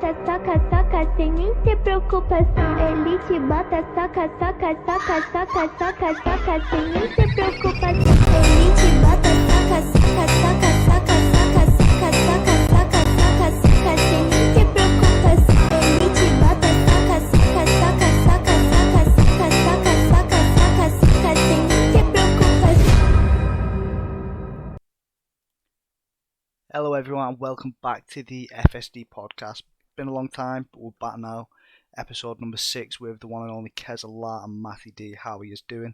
Saca, saca, sem nem ter preocupação. Elite bota, saca, saca, saca, saca, saca, saca, sem nem ter preocupação. Elite bota, saca, saca, saca, saca, saca, saca, saca, saca, saca, saca, sem nem ter preocupação. Elite bota, saca, saca, saca, saca, saca, saca, saca, saca, saca, saca, sem nem ter preocupação. Hello everyone and welcome back to the FSD podcast. Been a long time, but we're back now. Episode number 6 with the one and only Kezza and Matty D. How are you doing?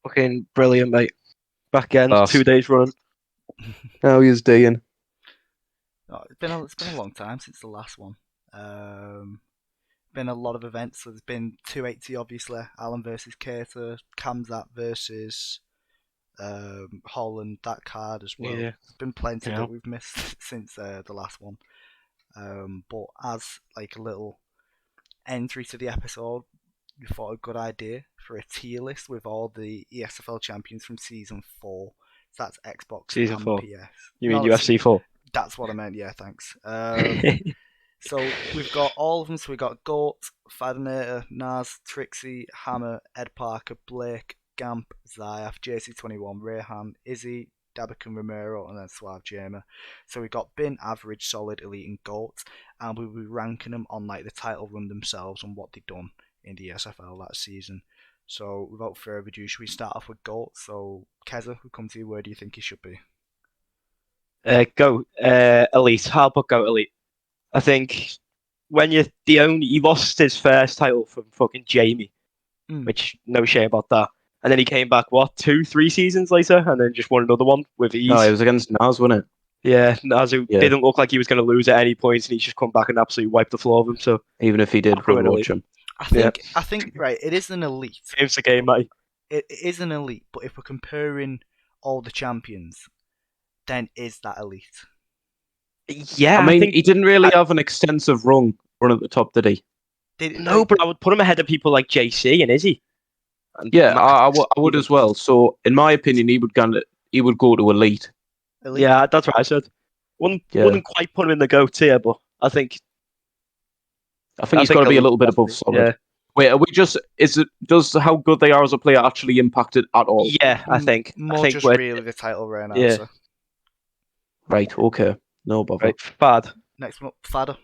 Fucking brilliant, mate. Back again, Class. 2 days running. How he's doing? Oh, it's been a long time since the last one. Been a lot of events. So there's been 280 obviously, Alan versus Kattar, Kamzat versus Holland, that card as well. Yeah. There's been plenty Yeah. that we've missed since the last one. But as like a little entry to the episode, we thought a good idea for a tier list with all the ESFL champions from season 4. So that's Xbox Season and 4. PS. You mean No, UFC 4? That's what I meant. Yeah, thanks. So we've got all of them. So we got Goat, Fadinator, Naz, Trixie, Hammer, Ed Parker, Blake, Gamp, Zayaf, JC21, Rehan, Izzy, Dabican Romero, and then Suave Jamer. So we've got Bin, Average, Solid, Elite, and Goat, and we'll be ranking them on like the title run themselves and what they've done in the SFL that season. So without further ado, should we start off with Goat? So Kezza, we come to you. Where do you think he should be? Go Elite. I'll put Go Elite. I think when he lost his first title from fucking Jamie, which no shame about that. And then he came back, 2-3 seasons later, and then just won another one with ease. No, it was against Naz, wasn't it? Yeah, Nazu Yeah. didn't look like he was going to lose at any point, and he's just come back and absolutely wiped the floor of him. So Even if he did, I'll we'll go watch him. I think right. It is an elite. game's the game, mate. It is an elite, but if we're comparing all the champions, then is that elite? Yeah, I mean, think he didn't really have an extensive run at the top, did he? no, but I would put him ahead of people like JC and Izzy. And Yeah, Matt, I would as well. So, in my opinion, he would go to elite. elite. Yeah, that's what I said. Wouldn't quite put him in the GOAT tier, but I think he's got to be a little bit above definitely, solid. yeah. Wait, are we just? Does how good they are as a player actually impact it at all? Yeah, I think. More I think just we're really the title reign Yeah. answer. Right. Okay. No bother. right. Fad. Next one up, Fadder.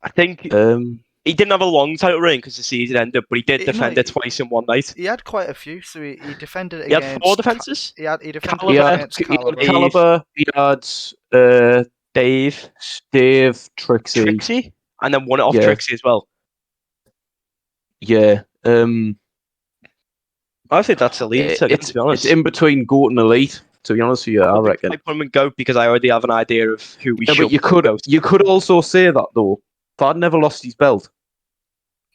I think he didn't have a long title reign because the season ended, but he did defend it twice in one night. He had quite a few, so he defended it He against. had 4 defenses. He defended Caliber. it He had against Caliber. Caliber. He had Dave, Trixie. and then won it off Yeah. Trixie as well. Yeah. I think that's elite. To be honest, It's in between GOAT and elite. To be honest with you, I reckon. I put him in GOAT because I already have an idea of who we Yeah, should. but you put in GOAT. could also say that though. Fad never lost his belt.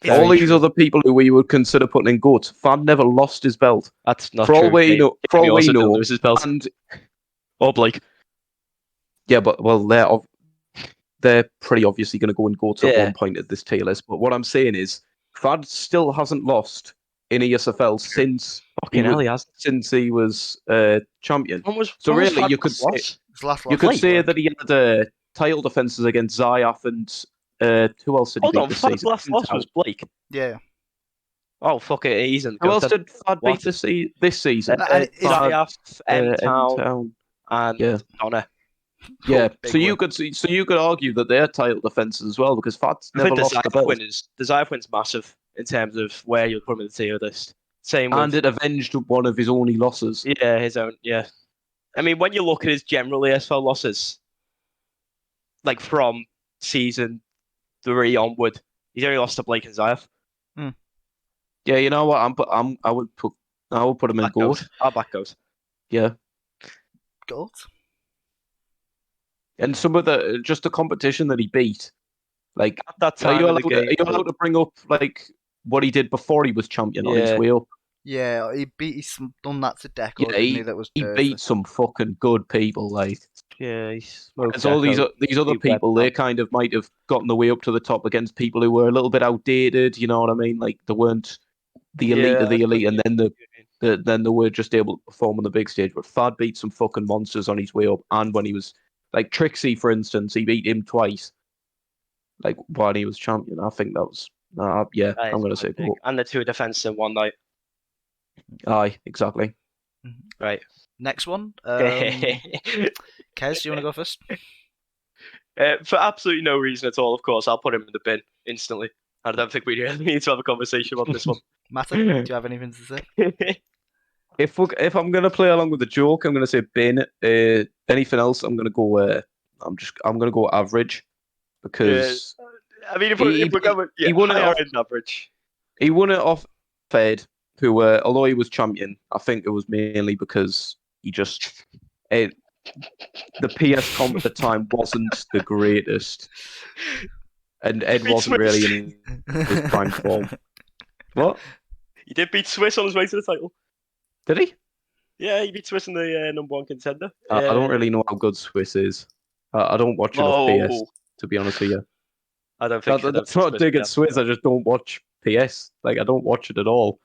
Very All these true. other people who we would consider putting in GOAT, Fad never lost his belt. That's not For true. all we know, Jamie also didn't lose his belt. and Or Blake. yeah, but they're pretty obviously going to go in GOAT at Yeah. one point at this tier list. But what I'm saying is, Fad still hasn't lost in ESFL since Fucking hell, he has. he was champion. So when was really, Fad you could last loss? His last You one could was say Blake. that he had title defenses against Zayaf and who else did he Hold beat on, this Fad's season? last loss was Blake. Yeah. Oh, fuck it, he's in. Who else did Fad What? beat this season? Is- M-Town, and Yeah. Donna. Yeah, big so you win. could argue that they're title defenses as well because Fad's I never think the lost the Zayaf belt, win the Zayaf win's massive in terms of where you'll put him in the tier list. Same with and it avenged one of his only losses. his own. Yeah, I mean when you look at his general ESFL losses, like from season 3 onward, he's only lost to Blake and Zayaf. Yeah, you know what? I would put him in Back GOAT. goes. Our back goes. Yeah, Goat. and some of the competition that he beat. Like, At that are time you in the allowed, game, are you allowed to bring up like what he did before he was champion on his Yeah. way up? Yeah, he's done that to Deco, Yeah, didn't he? That was he perfect. beat some fucking good people. Like, Yeah, he smoked as all these Deco. other He people, went they kind of might have gotten the way up to the top against people who were a little bit outdated. You know what I mean? Like they weren't the elite of the elite, and then they were just able to perform on the big stage. But Fad beat some fucking monsters on his way up, and when he was Like Trixie, for instance, he beat him twice. Like while he was champion, I think that was. Yeah, That I'm is gonna quite say big. goat. And the 2 defenses in one night. Aye, exactly. Right. Next one. Kez, Kez, do you want to go first? for absolutely no reason at all, of course, I'll put him in the bin instantly. I don't think we really need to have a conversation about this one. Matter, do you have anything to say? If I'm gonna play along with the joke, I'm gonna say bin. Anything else, I'm gonna go. I'm gonna go average because I mean, if we're going he won it higher off. end average. He won it off Fed, who although he was champion, I think it was mainly because he just the PS comp at the time wasn't the greatest, and Ed wasn't really in his prime form. What? He did beat Swiss on his way to the title. Did he? Yeah, he beat Swiss in the number 1 contender. I don't really know how good Swiss is. I don't watch enough PS, to be honest with you. I don't think That's not dig at Swiss. I just don't watch PS. Like I don't watch it at all.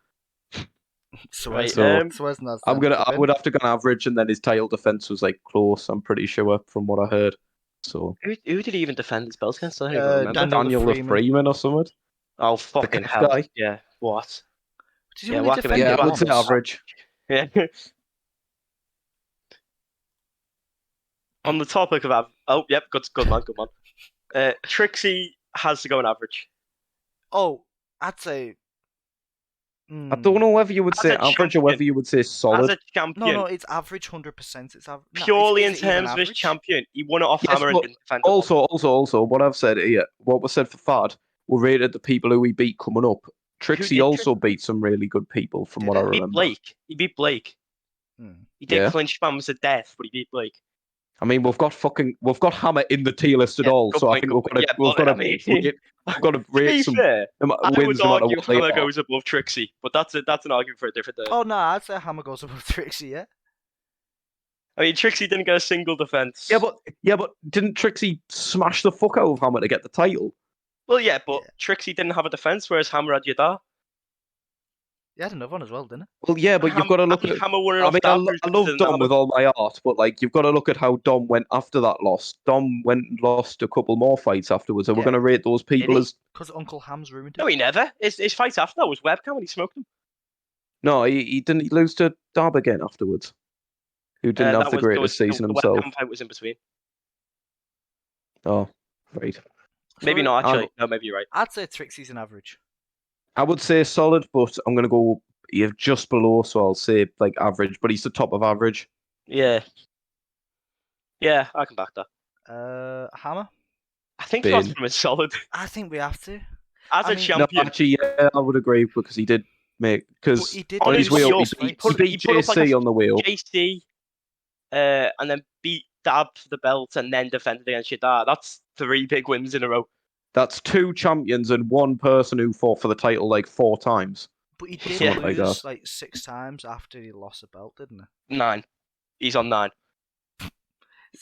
Right, I would have to go on average, and then his title defense was like close. I'm pretty sure from what I heard. So who did he even defend his belt against? I don't even remember. Daniel Freeman or something. Oh fucking hell! Guy. Yeah, what? Yeah, I would say average. Yeah. On the topic of good man. Trixie has to go on average. Oh, I'd say. I don't know whether you would say average or whether you would say solid. As a champion, no, it's average 100%. It's purely in terms of his champion. He won it off Hammer and didn't defend it. Also, what I've said here, what was said for Fad, we rated the people who he beat coming up. Trixie also beat some really good people, from what I remember. He beat Blake. He did clinch spams to death, but he beat Blake. I mean, we've got Hammer in the tier list at all, so I think we've got to rate some fair, wins no matter what they Hammer are. goes above Trixie, but that's an argument for a different day. Oh no, I'd say Hammer goes above Trixie. Yeah. I mean, Trixie didn't get a single defense. Yeah, but didn't Trixie smash the fuck out of Hammer to get the title? Well, yeah, but Trixie didn't have a defense, whereas Hammer had Yadar. He had another one as well, didn't he? Well, yeah, but you've got to look at. Hammer won I love Dom with all my heart, but like you've got to look at how Dom went after that loss. Dom went and lost a couple more fights afterwards, and we're going to rate those people as. Because Uncle Ham's ruined it. No, he never. His fight after that was webcam when he smoked him. No, he didn't. He lose to Darb again afterwards, who didn't have the greatest season himself. The webcam fight was in between. Oh, right. Maybe not actually. No, maybe you're right. I'd say Trixie's an average. I would say solid, but I'm going to go just below, so I'll say like average, but he's the top of average. Yeah. Yeah, I can back that. Hammer? I think that's from a solid. I think we have to. As a champion. No, actually, yeah, I would agree, because he did make... Because on his way up, he beat JC on the way up. JC, and then beat Dab for the belt, and then defended against Yadar. That's 3 big wins in a row. That's 2 champions and 1 person who fought for the title like 4 times. But he did lose like 6 times after he lost the belt, didn't he? 9. He's on 9.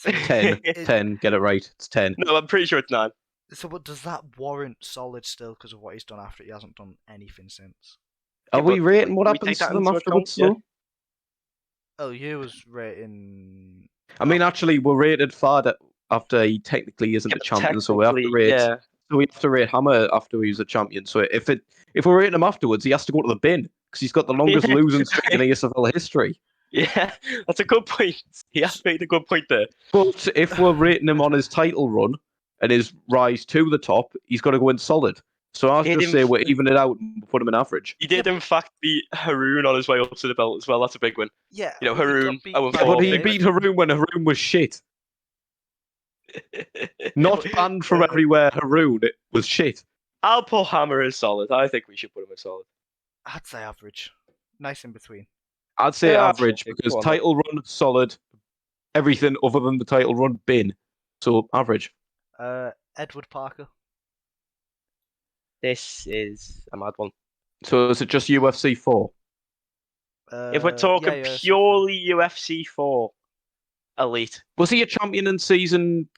10. 10, get it right. It's 10. No, I'm pretty sure it's 9. So, but does that warrant solid still because of what he's done after? He hasn't done anything since. Are we rating what happens to them afterwards, though? Oh, you was rating... I mean, actually, we're rated Fad after he technically isn't a champion, so we have to rate... Yeah. So we have to rate Hammer after he was a champion. So if we're rating him afterwards, he has to go to the bin because he's got the longest losing streak in ESFL history. Yeah, that's a good point. He has made a good point there. But if we're rating him on his title run and his rise to the top, he's got to go in solid. So I'll just say we're even it out and put him in average. He did, in fact, beat Haroon on his way up to the belt as well. That's a big win. Yeah. You know, Haroon. But he beat Haroon when Haroon was shit. Not banned from everywhere, Haroon. It was shit. I'll put Hammer as solid. I think we should put him as solid. I'd say average. Nice in between. I'd say average because title run, solid. Everything other than the title run, bin. So average. Edward Parker. This is a mad one. So is it just UFC 4? If we're talking purely UFC 4 elite. Was he a champion in season...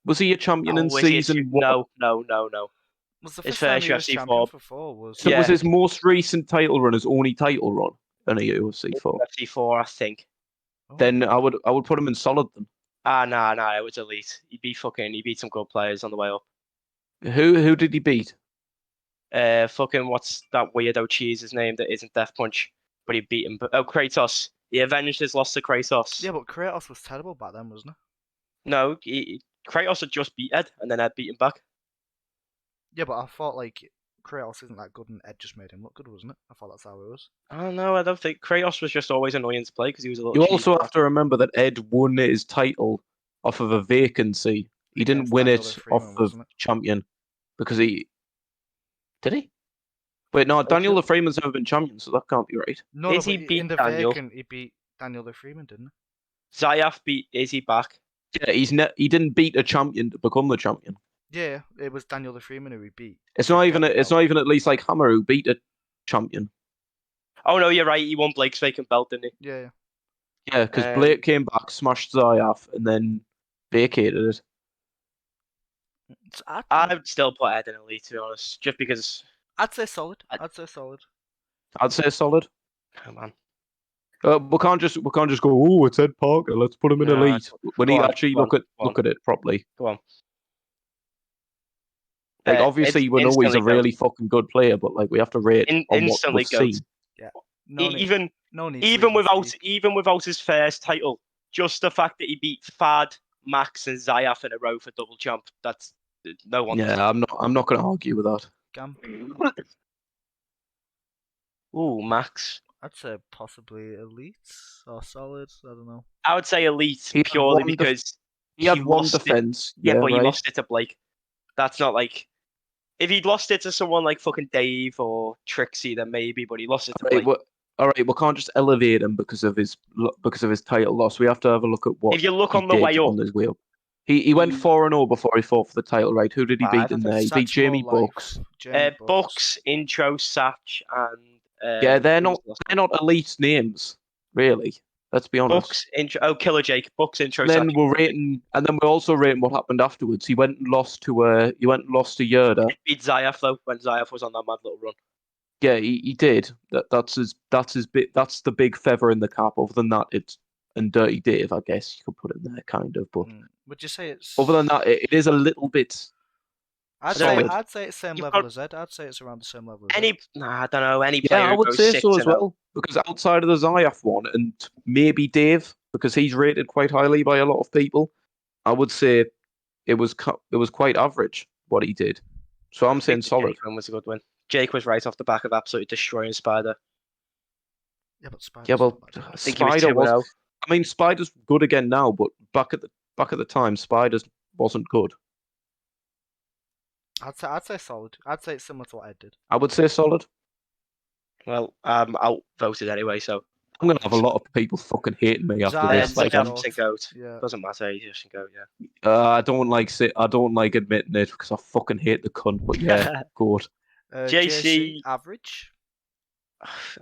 Was he a champion in season 1? No. Was the his first first UFC 4 was... So was his most recent title run his only title run in a UFC 4? UFC 4, I think. Then I would put him in solid then. Nah, it was elite. He beat some good players on the way up. Who did he beat? Fucking what's that weirdo cheese's name that isn't Death Punch, but he beat him. Oh, Kratos. He avenged his loss to Kratos. Yeah, but Kratos was terrible back then, wasn't No, Kratos had just beat Ed, and then Ed beat him back. he? Yeah, but I thought like Kratos isn't that good, and Ed just made him look good, wasn't it? I thought that's how it was. Oh no, I don't think Kratos was just always annoying to play because he was a little. You cheesy also have bastard. to remember that Ed won his title off of a vacancy. He didn't Against win Daniel it Freeman, off of wasn't it? champion because he did he? Wait, no, Daniel the Freeman's never been champion, so that can't be right. No, Is no, he but beat in the Daniel? vacant, he beat Daniel the Freeman, didn't Zayaf beat Izzy back. Yeah, he didn't beat a champion to become the champion. he? Yeah, it was Daniel the Freeman who he beat. It's to not get even the it's belt. not even at least like Hammer who beat a champion. Oh no, you're right. He won Blake's vacant belt, didn't he? Yeah. Yeah, because Blake came back, smashed Zayaf, and then vacated it. I would still put Ed in elite, to be honest, just because. I'd say solid. I- I'd say solid. I'd say solid. Come on. We can't just go. Oh, it's Ed Parker. Let's put him in Nah, elite. We need go to on, actually go on, look at it properly. Go on. Like obviously we know he's a really fucking good player, but like we have to rate on what instantly we've seen. Yeah. No need to even without his first title, just the fact that he beat Fad, Max, and Zayaf in a row for double champ, that's no one. Yeah, I'm not going to argue with that. Gam. Ooh, Max. I'd say possibly elite or solid. I don't know. I would say elite He had purely one because He had one lost it. defense. Yeah, but he right. lost it to Blake. That's not like if he'd lost it to someone like fucking Dave or Trixie, then maybe. But he lost it to Blake. All right, we can't just elevate him because of his title loss. We have to have a look at what. If you look he on the did way up, on his way up. He went 4-0 before he fought for the title, right? Who did he beat in there? He beat Jamie Bucks. Bucks, Intro, Satch, and yeah, they're not elite names, really. Let's be honest. Bucks, Intro, Killer Jake, Bucks, Intro. And then Satch. we're also rating what happened afterwards. He went and lost to Yerda. He beat Zayaf though when Zayaf was on that mad little run. Yeah, he did. That's the big feather in the cap. Other than that, it's and Dirty Dave, I guess you could put it there, kind of. But would you say it's? Other than that, it is a little bit. I'd say it's same level as Ed. I'd say it's around the same level. As Ed. I don't know. Any player. Yeah, I would say so as 6-0. well. Because outside of the Zayaf one, and maybe Dave, because he's rated quite highly by a lot of people, I would say it was quite average what he did. So I'm saying solid. Jake was a good win. Jake was right off the back of absolutely destroying Spider. Yeah, but Spider. Yeah, well, I think Spider was. 2-0. I mean, Spider's good again now, but back at the time, Spider's wasn't good. I'd say solid. I'd say it's similar to what Ed did. I would say solid. Well, I'm outvoted anyway, so I'm gonna have a lot of people fucking hating me after this. Like, yeah. Doesn't matter. He's just goat. Yeah. I don't like admitting it because I fucking hate the cunt. But yeah, good. JC average.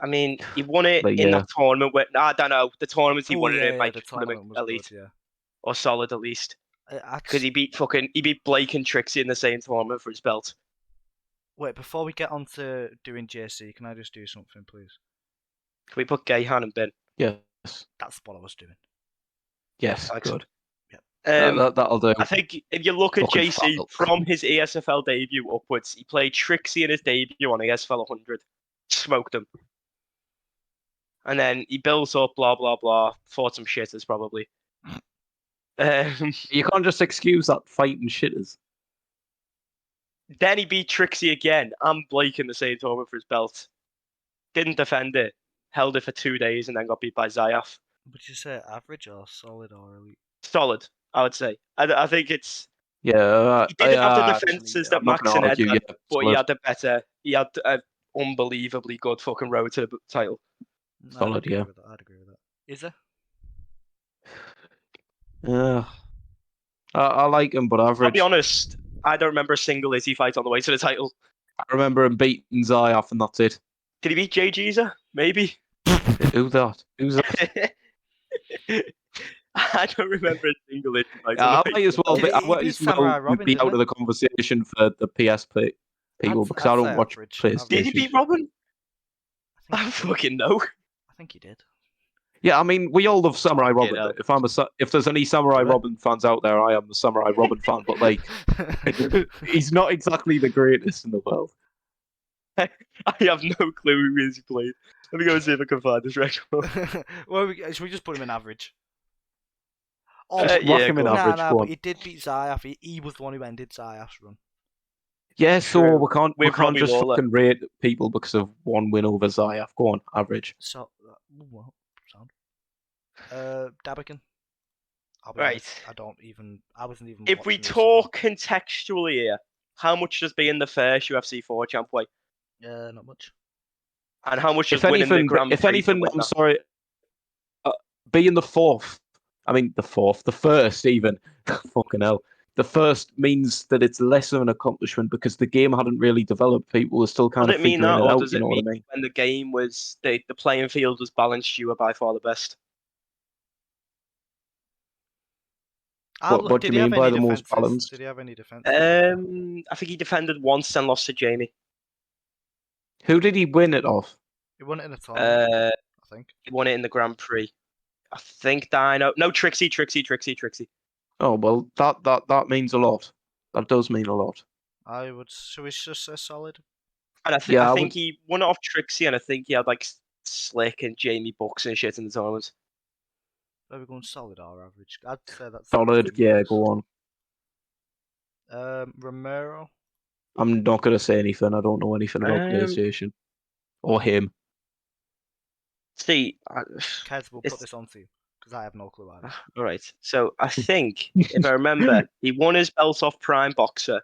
I mean, he won it in that tournament. I don't know the tournaments he won it in. Like, put him in elite good, or solid at least. Because he beat Blake and Trixie in the same tournament for his belt. Wait, before we get on to doing JC, can I just do something, please? Can we put Gayhan and Ben? Yes. That's what I was doing. Yes, good. Yeah. That'll do. I think if you look at JC from his ESFL debut upwards, he played Trixie in his debut on ESFL 100, smoked him, and then he built up, blah blah blah, fought some shitters probably. You can't just excuse that fighting shitters. Then he beat Trixie again and Blake in the same tournament for his belt. Didn't defend it, held it for 2 days, and then got beat by Zayaf. Would you say average or solid or elite? Solid, I would say. I think it's. Yeah, he didn't have the defenses that Max and Ed had, but he had an unbelievably good fucking road to the title. Solid, yeah. I'd agree with that. Is there? Yeah. I like him, but average. I'll be honest, I don't remember a single Izzy fight on the way to the title. I remember him beating Zayaf, and that's it. Did he beat Jay Geezer? Maybe. Who's that? I don't remember a single Izzy fight. I might as well be out of the conversation for the PSP people because I don't watch PlayStation. Did he beat Robin? I fucking know. I think he did. Yeah, I mean, we all love Samurai Fucking Robin. hell. If there's any Samurai Do it. Robin fans out there, I am a Samurai Robin fan. But like, he's not exactly the greatest in the world. I have no clue who he played. Let me go and see if I can find this record. Well, should we just put him in average? Oh, Just yeah, whack him in go on. average. nah, Go but on. he did beat Zayaf. He was the one who ended Zayaf's run. Yeah, so True. we can't With Robbie just Lawler. fucking rate people because of one win over Zayaf. Go on, average. So, well, sound. Dabican. I'll be Right. honest, I wasn't even. If we watching this talk contextually here, how much does being the first UFC 4 champ weigh? not much. And how much does If winning the anything, Grand if Prix anything, weigh I'm now? sorry. Being the fourth, the first even. Fucking hell. The first means that it's less of an accomplishment because the game hadn't really developed. People were still kind Does of it mean figuring that, it or out. does You it know what mean I mean? when the game was the playing field was balanced, you were by far the best? What do you mean by the most balanced? Did he have any defense? I think he defended once and lost to Jamie. Who did he win it off? He won it in a tournament, Uh, I think. he won it in the Grand Prix. I think Dino. No, Trixie. Oh well, that means a lot. That does mean a lot. Should we just say solid? And I Yeah, I think would- he won it off Trixie, and I think he had like Slick and Jamie Bucks and shit in the tournament. Are we going solid or average? I'd say that's Solid. Yeah, go on. Romero. I'm not gonna say anything. I don't know anything about Um, PlayStation or him. See, Kez will put this on to you because I have no clue either. all right. So I think, if I remember, he won his belt off Prime Boxer,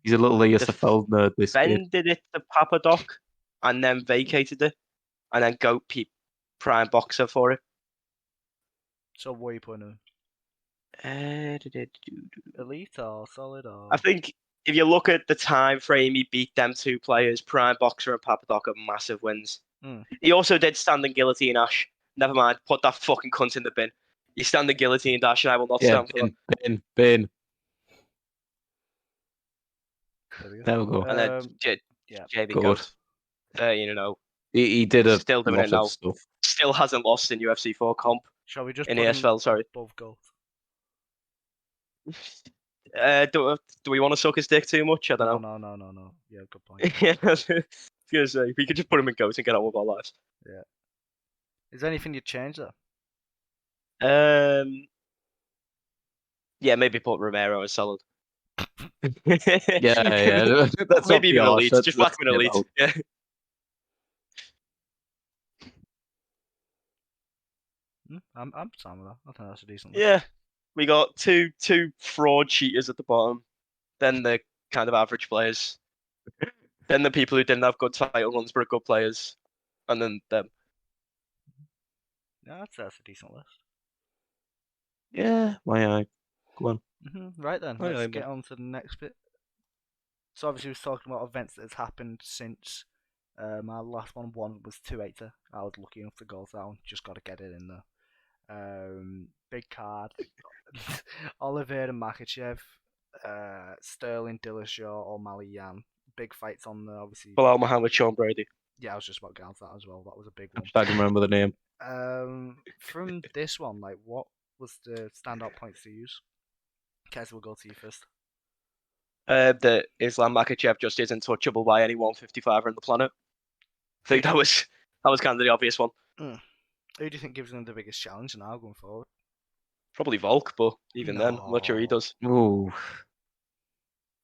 He's a little ESFL nerd. This kid. defended it to Papadoc, and then vacated it, and then Goat Prime Boxer for it. So what are you putting in? Elite or solid or? I think if you look at the time frame he beat them two players, Prime Boxer and Papadoc, are massive wins. He also did standing guillotine Ash. Never mind, put that fucking cunt in the bin. You stand the guillotine Ash, and I will not stand for that. bin. There we go. And then JB Good. Goat, 13-0. He did a Still doing lot it now. of stuff. Still hasn't lost in UFC 4 comp. Shall we just in put ESFL? Sorry. above gold? Do we want to suck his dick too much? I don't know. No. Yeah, good point. Yeah, I was gonna say we could just put him in goat and get on with our lives. Yeah. Is there anything you'd change there? Yeah, maybe put Romero as solid. Yeah. That's maybe even not elite. harsh. Just whack him in elite. Yeah. I'm fine with that. I think that's a decent. Yeah. We got two fraud cheaters at the bottom, then the kind of average players, then the people who didn't have good title runs but are good players, and then them. Yeah, that's a decent list. Yeah, my go on. Right then, Aye, let's aye, get mate. on to the next bit. So obviously we was talking about events that has happened since my last one was 280. I was lucky enough to go down, just got to get it in there. Big card. Oliveira and Makachev, Sterling Dillashaw, O'Malley Yan. Big fights on there, obviously. Bilal Muhammad, Sean Brady. Yeah, I was just about to get onto that as well. That was a big one. I can remember the name. From this one, like, what was the standout points to use? Kez, we'll go to you first. That Islam Makachev just isn't touchable by any 155er on the planet. I think that was kind of the obvious one. Who do you think gives him the biggest challenge now going forward? Probably Volk, but even then, I'm not sure he does. Ooh.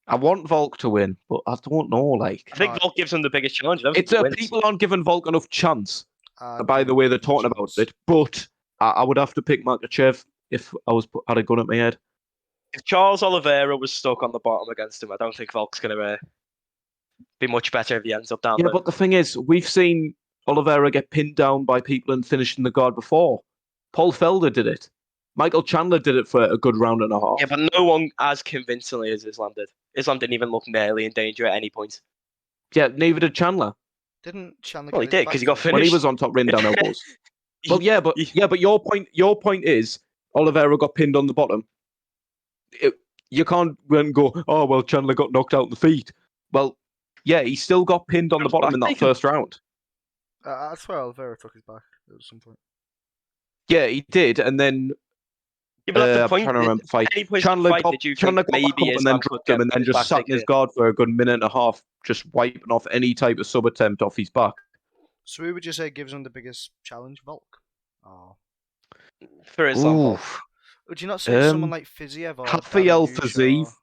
I want Volk to win, but I don't know. Like, I think Volk gives him the biggest challenge. it's people aren't giving Volk enough chance. By the way, they're talking about it, but I would have to pick Makachev if I had a gun at my head. If Charles Oliveira was stuck on the bottom against him, I don't think Volk's going to be much better if he ends up down there. But the thing is, we've seen Oliveira get pinned down by people and finish in the guard before. Paul Felder did it. Michael Chandler did it for a good round and a half. Yeah, but no one as convincingly as Islam did. Islam didn't even look nearly in danger at any point. Yeah, neither did Chandler. Didn't Chandler? Well, he did because he got finished when he was on top, ridden down elbows. Well, but your point is Oliveira got pinned on the bottom. You can't then go, oh well, Chandler got knocked out in the feet. Well, yeah, he still got pinned on the bottom in that first round. I swear Oliveira took his back at some point. Yeah, he did, and then Yeah, but that's the I'm point. trying to remember the fight. At any point in the Chandler fight, got, did you Chandler think got back maybe up and then Islam could dropped him, get and then his just back sat in taken his in? guard for a good minute and a half, just wiping off any type of sub attempt off his back. So who would you say gives him the biggest challenge, Volk? Oh. For Islam Ooh. Volk. Would you not say someone like Fiziev or Rafael Dariush Fiziev.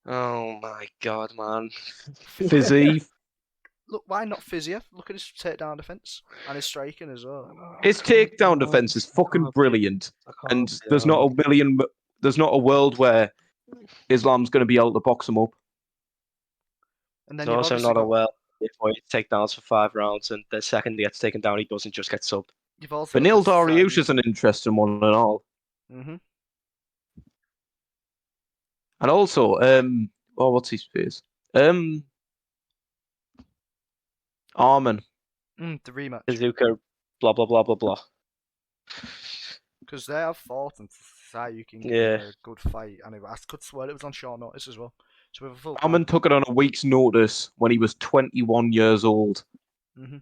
Oh my god, man. Fiziev. Look, why not Fiziev? Look at his takedown defense and his striking as well. His takedown defense is fucking brilliant, and there's not a world where Islam's going to be able to box him up. And then There's you've also obviously not a got, well if he takedowns for 5 rounds, and the second he gets taken down, he doesn't just get subbed. you've also Benil got Dariush is an interesting one and all. Mm-hmm. And also, what's his face? Armin. The rematch. Bazooka, blah, blah, blah, blah, blah. Because they have fought and you can give a good fight. And I could swear it was on short notice as well. So with a full Armin took it on a week's notice when he was 21 years old. Mm-hmm.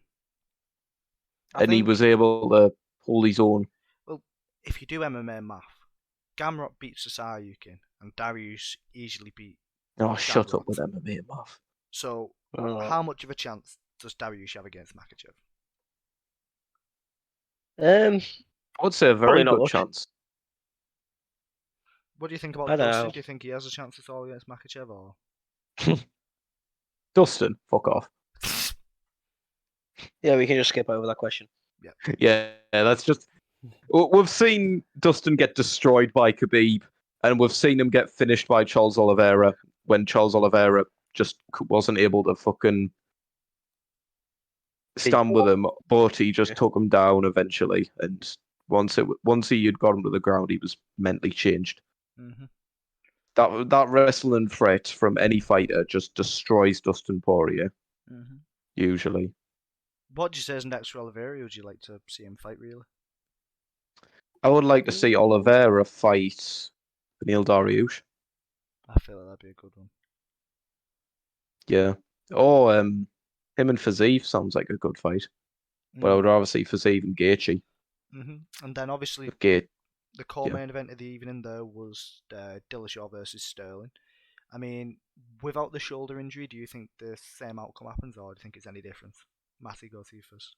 And he was able to hold his own. Well, if you do MMA math, Gamrot beats Sayukin and Dariush easily beat. Oh, shut up with MMA math. So, how much of a chance does Dariush have against Makhachev? I would say a very good chance. What do you think about Dustin? Do you think he has a chance at all against Makhachev or? Dustin, fuck off. Yeah, we can just skip over that question. Yeah, that's just. We've seen Dustin get destroyed by Khabib, and we've seen him get finished by Charles Oliveira when Charles Oliveira just wasn't able to fucking stand with him, but he just took him down eventually. And once he had got him to the ground, he was mentally changed. Mm-hmm. That wrestling threat from any fighter just destroys Dustin Poirier. Mm-hmm. Usually. What do you say is next for Oliveira? Would you like to see him fight, really? I would like to see Oliveira fight Benil Dariush. I feel like that'd be a good one. Yeah. Or him and Fiziev sounds like a good fight. But I would rather see Fiziev and Gaethje. Mm-hmm. And then obviously the core-main event of the evening there was Dillashaw versus Sterling. I mean, without the shoulder injury, do you think the same outcome happens, or do you think it's any different? Matty, go to you first.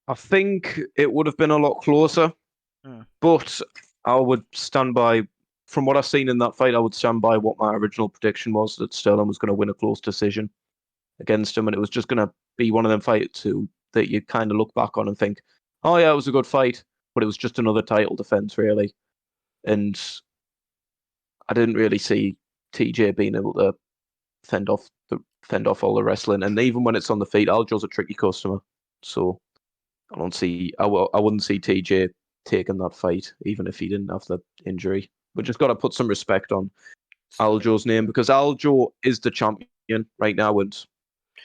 I think it would have been a lot closer, but I would stand by, from what I've seen in that fight, I would stand by what my original prediction was, that Sterling was going to win a close decision against him, and it was just going to be one of them fights that you kind of look back on and think, oh yeah, it was a good fight, but it was just another title defense, really. And I didn't really see TJ being able to fend off all the wrestling, and even when it's on the feet, Aljo's a tricky customer, so I wouldn't see TJ taking that fight, even if he didn't have the injury. We just got to put some respect on Aljo's name, because Aljo is the champion right now, and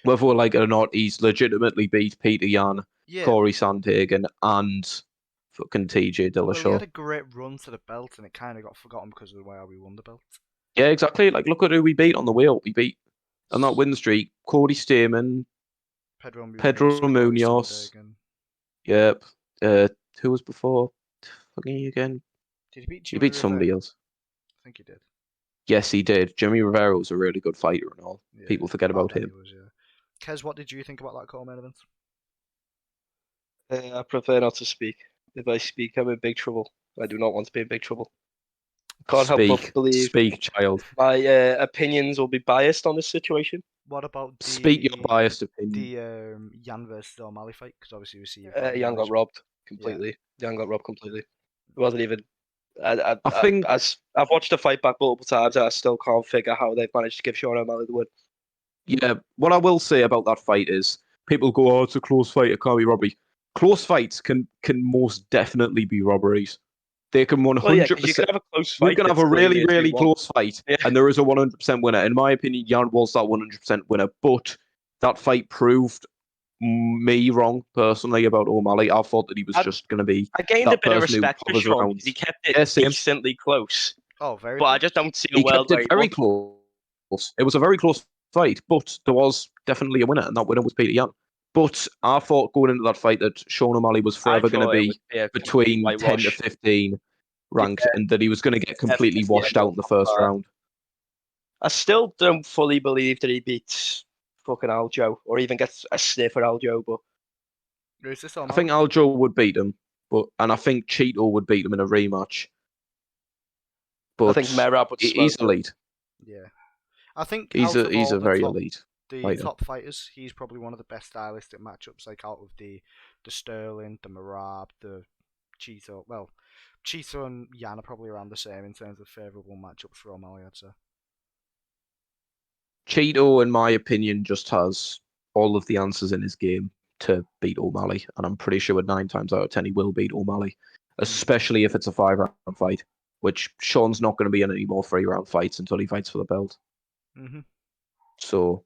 whether we like it or not, he's legitimately beat Peter Yan, Corey Sandhagen, and fucking TJ Dillashaw. Well, he had a great run to the belt, and it kind of got forgotten because of the way we won the belt. Yeah, exactly. Like, look at who we beat on the wheel. We beat, on that win streak, Cody Stamen, Pedro Munoz. Yep. Who was before? Fucking again. Did he beat He beat somebody else. I think he did. Yes, he did. Jimmy Rivera was a really good fighter and all. Yeah, people forget about him. Kez, what did you think about that core-main event? I prefer not to speak. If I speak, I'm in big trouble. I do not want to be in big trouble. Can't help but believe. Speak, child. My opinions will be biased on this situation. What about speak your biased opinion? The Yan versus O'Malley fight? Because obviously we see Yan got robbed completely. Yeah. Yan got robbed completely. It wasn't even. I think I've watched the fight back multiple times, and I still can't figure how they've managed to give Sean O'Malley the win. Yeah, what I will say about that fight is people go, "Oh, it's a close fight. It can't be robbery." Close fights can most definitely be robberies. They can 100%. You can have a close fight. You can have a really, really close fight, and there is a 100% winner. In my opinion, Yan was that 100% winner, but that fight proved me wrong personally about O'Malley. I thought that he was just going to be. I gained a bit of respect for Sean because he kept it decently close. Oh, very. But close. I just don't see a world where he kept it very close. It was a very close fight, but there was definitely a winner, and that winner was Peter Yan. But I thought going into that fight that Sean O'Malley was forever going to be between 10 to 15 ranked, and that he was going to get completely washed out in the first round. I still don't fully believe that he beats fucking Aljo, or even gets a sniff at Aljo, but Who's this I think Aljo would beat him, and I think Cheeto would beat him in a rematch. But I think Merab would he's elite. Yeah. I think he's a very elite fighter. Top fighters, he's probably one of the best stylistic matchups, like out of the Sterling, the Merab, the Cheeto. Well, Cheeto and Yan are probably around the same in terms of favourable matchups for O'Malley, I'd say. Cheeto, in my opinion, just has all of the answers in his game to beat O'Malley, and I'm pretty sure 9 times out of 10 he will beat O'Malley, especially if it's a 5-round fight, which Sean's not going to be in any more 3-round fights until he fights for the belt. Mm-hmm. So,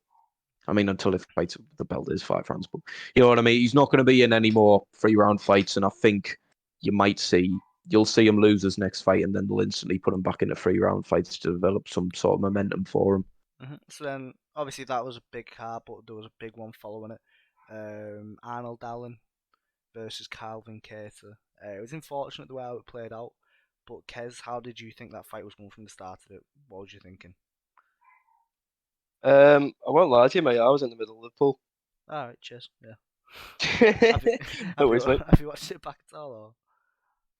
I mean, until he fights the belt is 5 rounds, but you know what I mean? He's not going to be in any more 3-round fights, and I think you'll see him lose his next fight, and then they'll instantly put him back into 3-round fights to develop some sort of momentum for him. Mm-hmm. So then, obviously, that was a big card, but there was a big one following it. Arnold Allen versus Calvin Kattar. It was unfortunate the way it played out, but Kez, how did you think that fight was going from the start of it? What was you thinking? I won't lie to you, mate. I was in the middle of Liverpool. All right, cheers. Yeah. have you watched it back at all?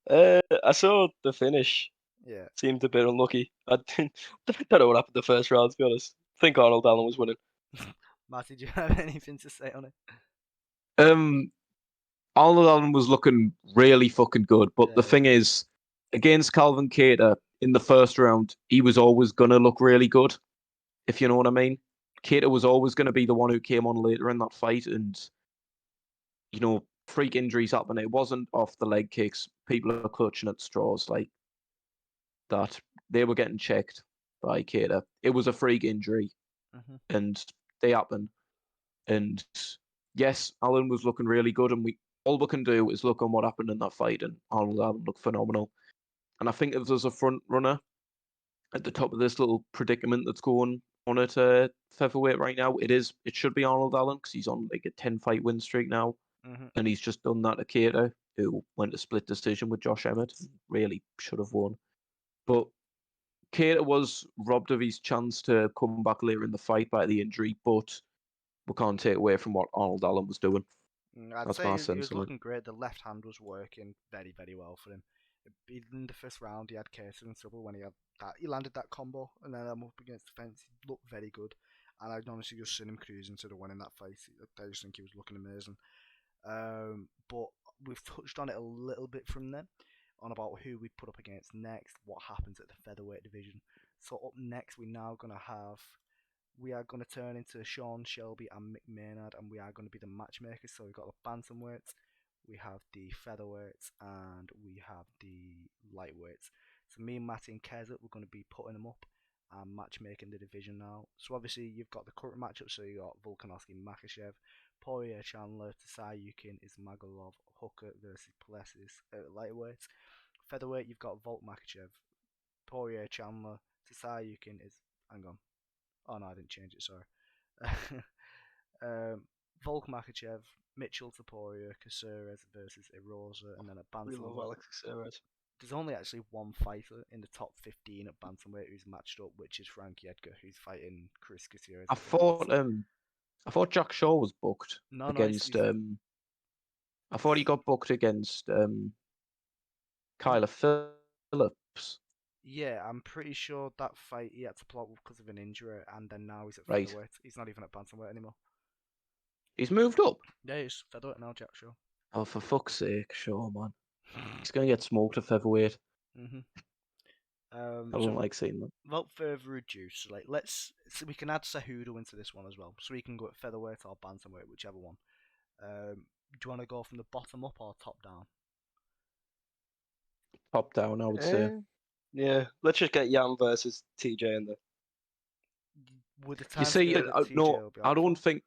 Or? I saw the finish. Yeah. Seemed a bit unlucky. I don't know what happened the first round, to be honest. I think Arnold Allen was winning. Matty, do you have anything to say on it? Arnold Allen was looking really fucking good, but the thing is, against Calvin Kattar in the first round, he was always going to look really good, if you know what I mean. Kattar was always going to be the one who came on later in that fight, and, you know, freak injuries happen. It wasn't off the leg kicks. People are clutching at straws like that. They were getting checked by Kattar. It was a freak injury, and they happen. And yes, Allen was looking really good, and all we can do is look on what happened in that fight, and Arnold Allen looked phenomenal. And I think if there's a front runner at the top of this little predicament that's going on at featherweight right now, it should be Arnold Allen, because he's on like a 10-fight win streak now, and he's just done that to Kattar, who went to split decision with Josh Emmett, really should have won. But Kattar was robbed of his chance to come back later in the fight by the injury, but we can't take away from what Arnold Allen was doing. I'd say he was looking great. The left hand was working very, very well for him. In the first round, he had Kattar in trouble when he landed that combo, and then up against the fence. He looked very good, and I'd honestly just seen him cruising to the win in that fight. I just think he was looking amazing. But we've touched on it a little bit from then, on about who we put up against next, what happens at the featherweight division. So up next, we are going to turn into Sean Shelby and Mick Maynard, and we are going to be the matchmakers. So we've got the bantamweights, we have the featherweights, and we have the lightweights. So me and Matty and Kezza, we're going to be putting them up and matchmaking the division now. So obviously you've got the current matchup, so you got Volkanovski, Makhachev, Poirier, Chandler, Tsai-Yukin, Ismagulov, Hooker versus Plessis at lightweights. Featherweight, you've got Volk, Makhachev, Poirier, Chandler, Tsai-Yukin is... Hang on. Oh no, I didn't change it, sorry. Volk, Makhachev, Mitchell, Taporia, Caceres versus Erosa, and then at bantamweight. There's only actually one fighter in the top 15 at bantamweight who's matched up, which is Frankie Edgar, who's fighting Chris Caceres. I thought Jack Shaw was booked against. I thought he got booked against Kyler Phillips. Yeah, I'm pretty sure that fight he had to pull out because of an injury, and then now he's at featherweight. He's not even at bantamweight anymore. He's moved up? Yeah, he's featherweight now, Jack Shaw. Oh, for fuck's sake, Shaw, man. He's going to get smoked at featherweight. I don't like seeing that. Without further ado, so we can add Cejudo into this one as well. So we can go at featherweight or bantamweight, whichever one. Do you want to go from the bottom up or top down? Top down, I would say. Yeah, let's just get Jan versus TJ in there. You see, no, I don't think.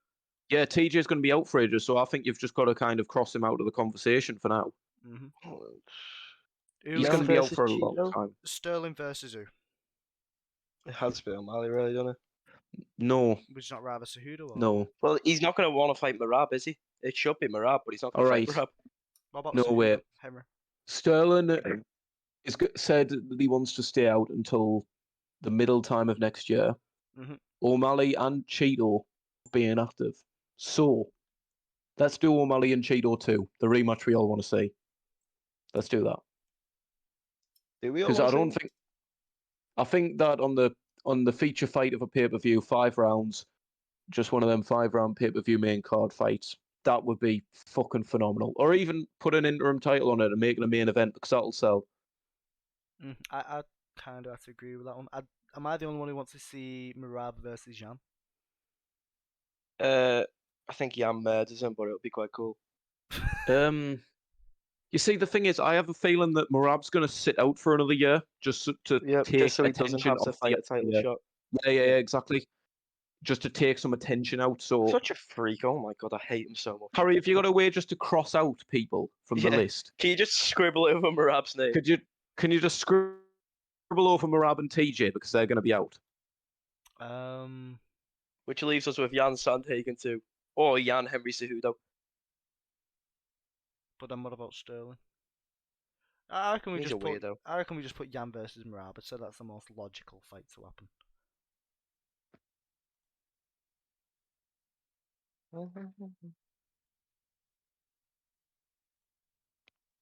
Yeah, TJ's going to be out for ages, so I think you've just got to kind of cross him out of the conversation for now. He's going to be out for a long time. Sterling versus who? It has to be O'Malley, really, doesn't it? No. Would you not rather Cejudo? No. Well, he's not going to want to fight Merab, is he? It should be Merab, but he's not All going to right. fight Merab. What about No way. Henry? Sterling said that he wants to stay out until the middle time of next year. Mm-hmm. O'Malley and Cheeto being active. So, let's do O'Malley and Cheeto too. The rematch we all want to see. Let's do that. Do we all Because I think that on the feature fight of a pay-per-view, 5 rounds, just one of them 5-round pay-per-view main card fights, that would be fucking phenomenal. Or even put an interim title on it and make it a main event, because that'll sell. I kind of have to agree with that one. Am I the only one who wants to see Merab versus Jan? I think Jan murders him, but it'll be quite cool. You see, the thing is, I have a feeling that Merab's going to sit out for another year just to take just so he doesn't attention have to off fight a title shot. Yeah, exactly. Just to take some attention out. So, Such a freak! Oh my god, I hate him so much. Harry, have you got a way just to cross out people from the list? Can you just scribble over Merab's name? Can you just scribble over Merab and TJ because they're going to be out? Which leaves us with Jan Sandhagen too, or Jan Henry Cejudo. But then what about Sterling? I reckon we He's just a weirdo. I reckon we just put Jan versus Merab. I'd say that's the most logical fight to happen.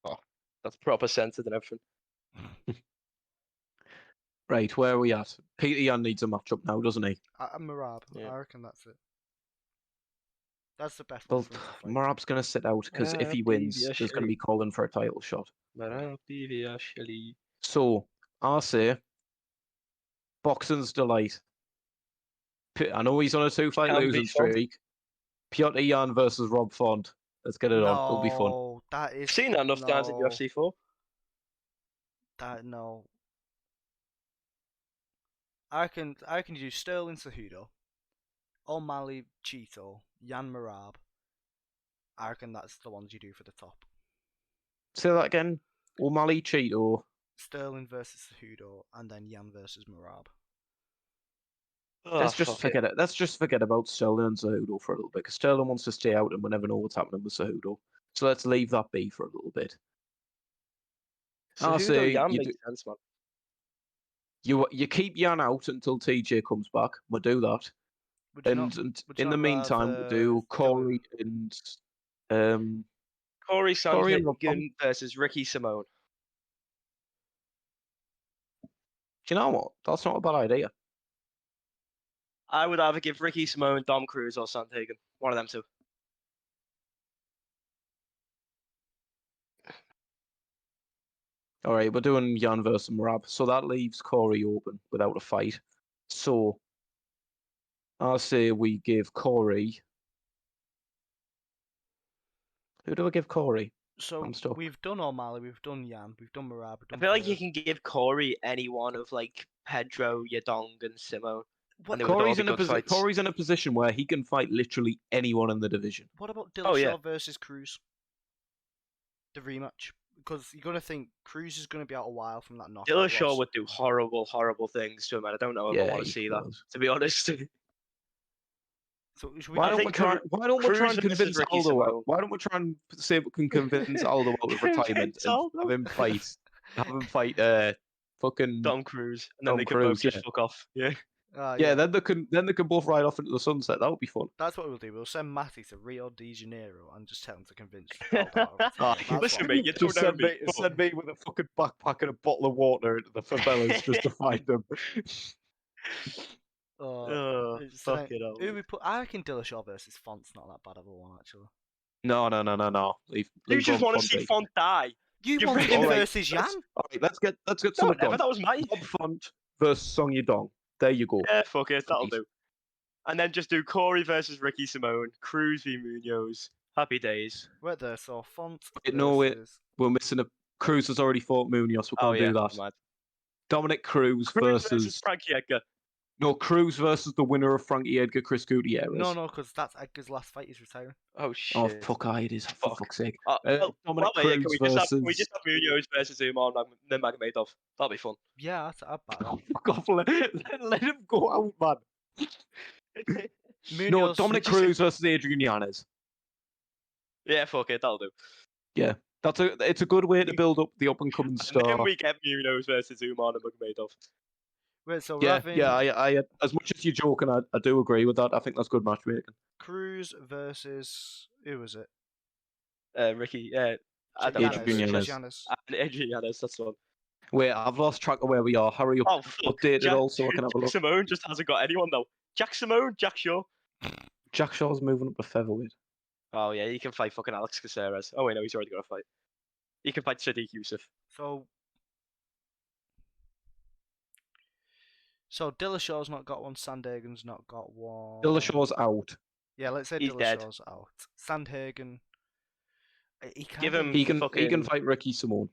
Oh, that's proper censored and everything. Right, where are we at? Peter Yan needs a matchup now, doesn't he? Merab. Yeah. I reckon that's it. That's the best Well, one for him to fight. Marab's going to sit out because if he wins, there's going to be calling for a title shot. So, I say, boxing's delight. I know he's on a 2-fight losing streak. Piotr Yan versus Rob Font. Let's get it on. It'll be fun. That is. I've seen that enough times in UFC 4. No. I reckon you do Sterling Cejudo, O'Malley Cheeto, Yan Merab. I reckon that's the ones you do for the top. Say that again. O'Malley Cheeto. Sterling versus Cejudo, and then Yan versus Merab. Let's just forget it. Let's just forget about Sterling and Cejudo for a little bit, because Sterling wants to stay out and we never know what's happening with Cejudo. So let's leave that be for a little bit. Cejudo Yan makes sense, man. You keep Yan out until TJ comes back. We'll do that. And in the meantime, we'll do Corey and Corey Sandhagen versus Ricky Simone. Do you know what? That's not a bad idea. I would either give Ricky Simone, Dom Cruz, or Sandhagen. One of them two. All right, we're doing Jan versus Merab, so that leaves Corey open without a fight. So I'll say we give Corey. Who do I give Corey? So we've done O'Malley, we've done Yan, we've done Merab. I feel like you can give Corey any one of like Pedro, Yadong, and Simone. Corey's in a position where he can fight literally anyone in the division. What about Dillashaw versus Cruz? The rematch. Because you're going to think Cruz is going to be out a while from that knockout. Dillashaw would do horrible, horrible things to him, and I don't know if I want to see that, to be honest. So why don't we try and convince Aldo? Why don't we try and see if we can convince Aldo out of retirement and have him fight fucking Dom Cruz, and then they can both just fuck off. Yeah. Then they can both ride off into the sunset. That would be fun. That's what we'll do. We'll send Matty to Rio de Janeiro and just tell him to convince. Listen, mate, you don't know me. Send me with a fucking backpack and a bottle of water into the favelas just to find them. Fuck it up. Who we put? I reckon Dillashaw versus Font's not that bad of a one, actually. No. You just want to see Font die. You want him versus Yan? All right, let's get some. That was mine. Font versus Song Yadong. There you go. Yeah, fuck it, that'll do. And then just do Corey versus Ricky Simone, Cruz v Munoz. Happy days. Right there, so Font. We're missing a. Cruz has already fought Munoz. We can't do that. Mad. Dominic Cruz versus Frankie Edgar. No, Cruz versus the winner of Frankie Edgar, Chris Gutierrez. No, because that's Edgar's last fight. He's retiring. Oh shit! Oh fuck! It is for fuck's sake. Dominic Cruz versus. Can we just have Munoz versus Umar and then Magomedov? That'll be fun. Yeah, I'd back that. Fuck off! Let him go out, man. Munoz, no, Dominic Cruz versus Adrian Yanez. Yeah, fuck it, that'll do. Yeah, it's a good way to build up the up and coming And star. then we get Munoz versus Umar Nurmagomedov. Wait, so Yeah, Ravin, I as much as you're joking, I do agree with that. I think that's good matchmaking. Cruz versus who was it? Ricky, I don't Adrian know. Yanez. Yanez. Adrian Yanez, that's the one. Wait, I've lost track of where we are. Hurry up, Oh, fuck. update it all so I can have a Jack look. Simone just hasn't got anyone, though. Jack Simone, Jack Shaw. Jack Shaw's moving up to featherweight. Oh, yeah, he can fight fucking Alex Caceres. Oh, wait, no, he's already got a fight. He can fight Sadiq Youssef. So Dillashaw's not got one. Sandhagen's not got one. Dillashaw's out. Yeah, let's say He's dead. Dillashaw's out. Sandhagen. He can Give him He can fucking... fight Ricky Simone.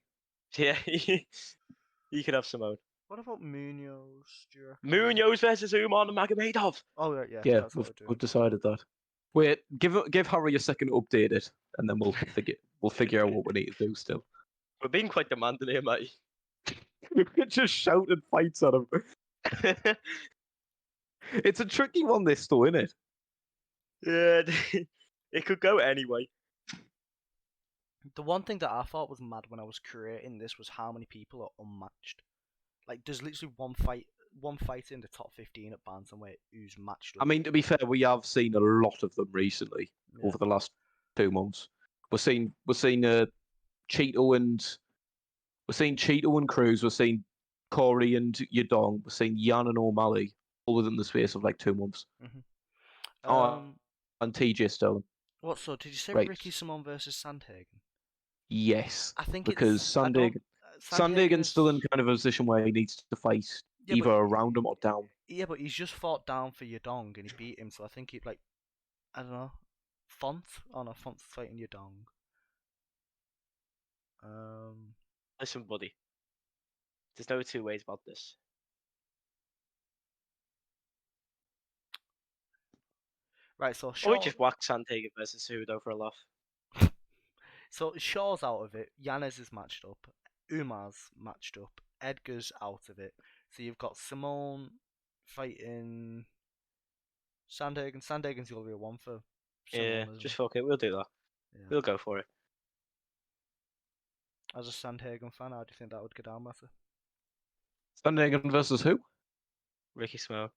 Yeah, he could have Simone. What about Munoz? Do you reckon? Munoz versus Umar Nurmagomedov. Oh yeah, Yeah, that's what we're doing. we've decided that. Wait, give Harry a second to update it, and then we'll figure out what we need to do still. We're being quite demanding here, mate. We're just shouting fights at him. It's a tricky one, this though, isn't it? Yeah, it could go anyway. The one thing that I thought was mad when I was creating this was how many people are unmatched. Like, there's literally one fighter in the top 15 at Bantamweight who's matched up. I mean, to be fair, we have seen a lot of them recently over the last 2 months. We're seeing Cheeto and Cruz. We're seeing Corey and Yadong. We're seeing Yan and O'Malley all within the space of like 2 months. Mm-hmm. And TJ Stone. What? So did you say Right. Ricky Simone versus Sandhagen? Yes, I think because Sandhagen's still in kind of a position where he needs to fight either around him or down. Yeah, but he's just fought down for Yadong and he beat him, so I think I don't know. Font's fighting Yadong. Listen, buddy. There's no two ways about this. Right, so Or we just whack Sandhagen versus Hudo for a laugh. So Shaw's out of it, Yanez is matched up, Umar's matched up, Edgar's out of it. So you've got Simone fighting Sandhagen. Sandhagen's going to be a one for Simone. Yeah, just fuck it, we'll do that. Yeah. We'll go for it. As a Sandhagen fan, how do you think that would go down, Matty? Sandhagen versus who? Ricky Simone.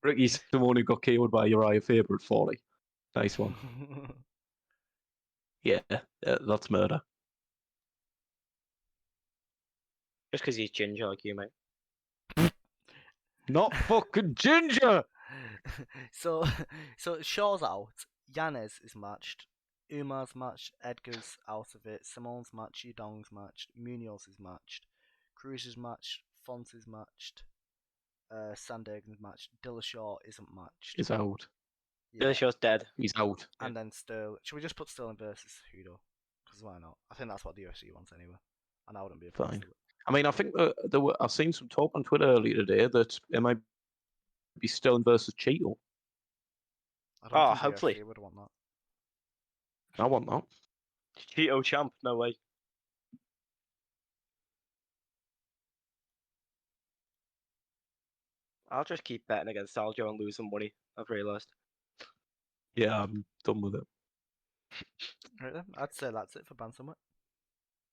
Ricky Simone, who got KO'd by Uriah Faber at 40. Nice one. Yeah, that's murder. Just because he's ginger like you, mate. Not fucking ginger! So Shaw's out, Yanez is matched, Umar's matched, Edgar's out of it, Simone's matched, Yudong's matched, Munoz is matched, Cruz is matched, Font is matched, Sandhagen's matched, Dillashaw isn't matched. He's out. Yeah. Dillashaw's dead. He's out. And then Sterling. Should we just put Sterling versus Hudo? Because why not? I think that's what the UFC wants anyway. And I wouldn't be opposed Fine. to it. I mean, I think I've seen some talk on Twitter earlier today that it might be Sterling versus Cheeto. I don't think hopefully. the UFC would want that. I want that. Cheeto champ, no way. I'll just keep betting against Aljo and losing money, I've realised. Yeah, I'm done with it. Right then, I'd say that's it for Bantamweight.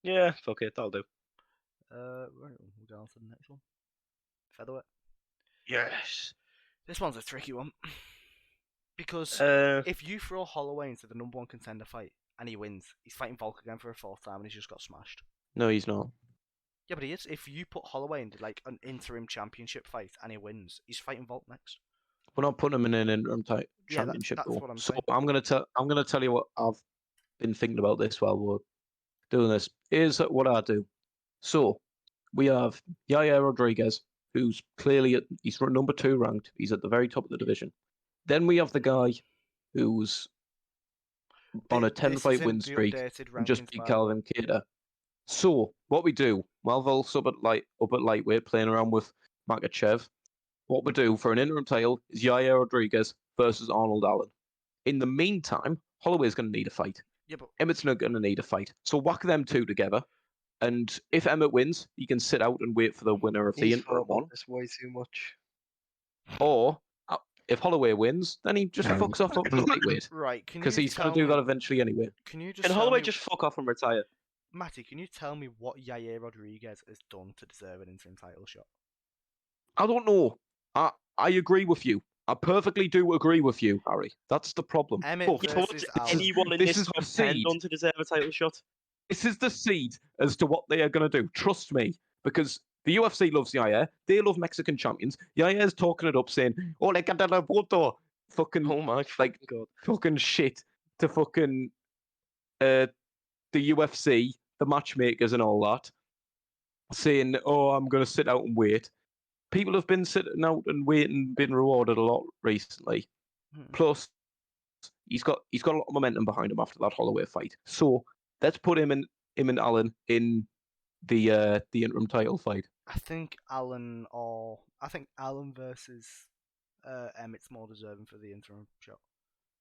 Yeah, fuck it, that'll do. Right, we'll go on to the next one. Featherweight. Yes. This one's a tricky one. Because if you throw Holloway into the number one contender fight and he wins, he's fighting Volk again for a fourth time and he's just got smashed. No, he's not. Yeah, but he is. If you put Holloway into like an interim championship fight and he wins, he's fighting Volk next. We're not putting him in an interim championship. That's though. what I'm so saying. I'm gonna tell you what I've been thinking about this while we're doing this. Here's what I do. So we have Yaya Rodriguez, who's clearly he's number 2 ranked. He's at the very top of the division. Then we have the guy who's on a 10-fight win streak and just beat Calvin Kattar. So what we do, while Volk's up at lightweight playing around with Makachev, what we do for an interim title is Yaya Rodriguez versus Arnold Allen. In the meantime, Holloway's going to need a fight. Yeah, but Emmett's not going to need a fight. So whack them two together, and if Emmett wins, he can sit out and wait for the winner of the interim one. This way too much. Or if Holloway wins, then he just fucks off up to lightweight. Right, can you Because he's tell going to do me, that eventually anyway. Can you just Can tell Holloway me, just fuck off and retire? Matty, can you tell me what Yair Rodriguez has done to deserve an interim title shot? I don't know. I agree with you. I perfectly do agree with you, Harry. That's the problem. Emmett But versus Allen. Anyone in this this is the top 10 seed. done to deserve a title shot? This is the seed as to what they are going to do. Trust me, because the UFC loves Yair. They love Mexican champions. Yair's talking it up, saying, "Oh, le Kattar puto," fucking Oh my God. fucking shit to fucking the UFC, the matchmakers, and all that, saying, "Oh, I'm going to sit out and wait." People have been sitting out and waiting, been rewarded a lot recently. Plus, he's got a lot of momentum behind him after that Holloway fight. So let's put him and Allen in the interim title fight. I think Allen versus Emmett's more deserving for the interim shot.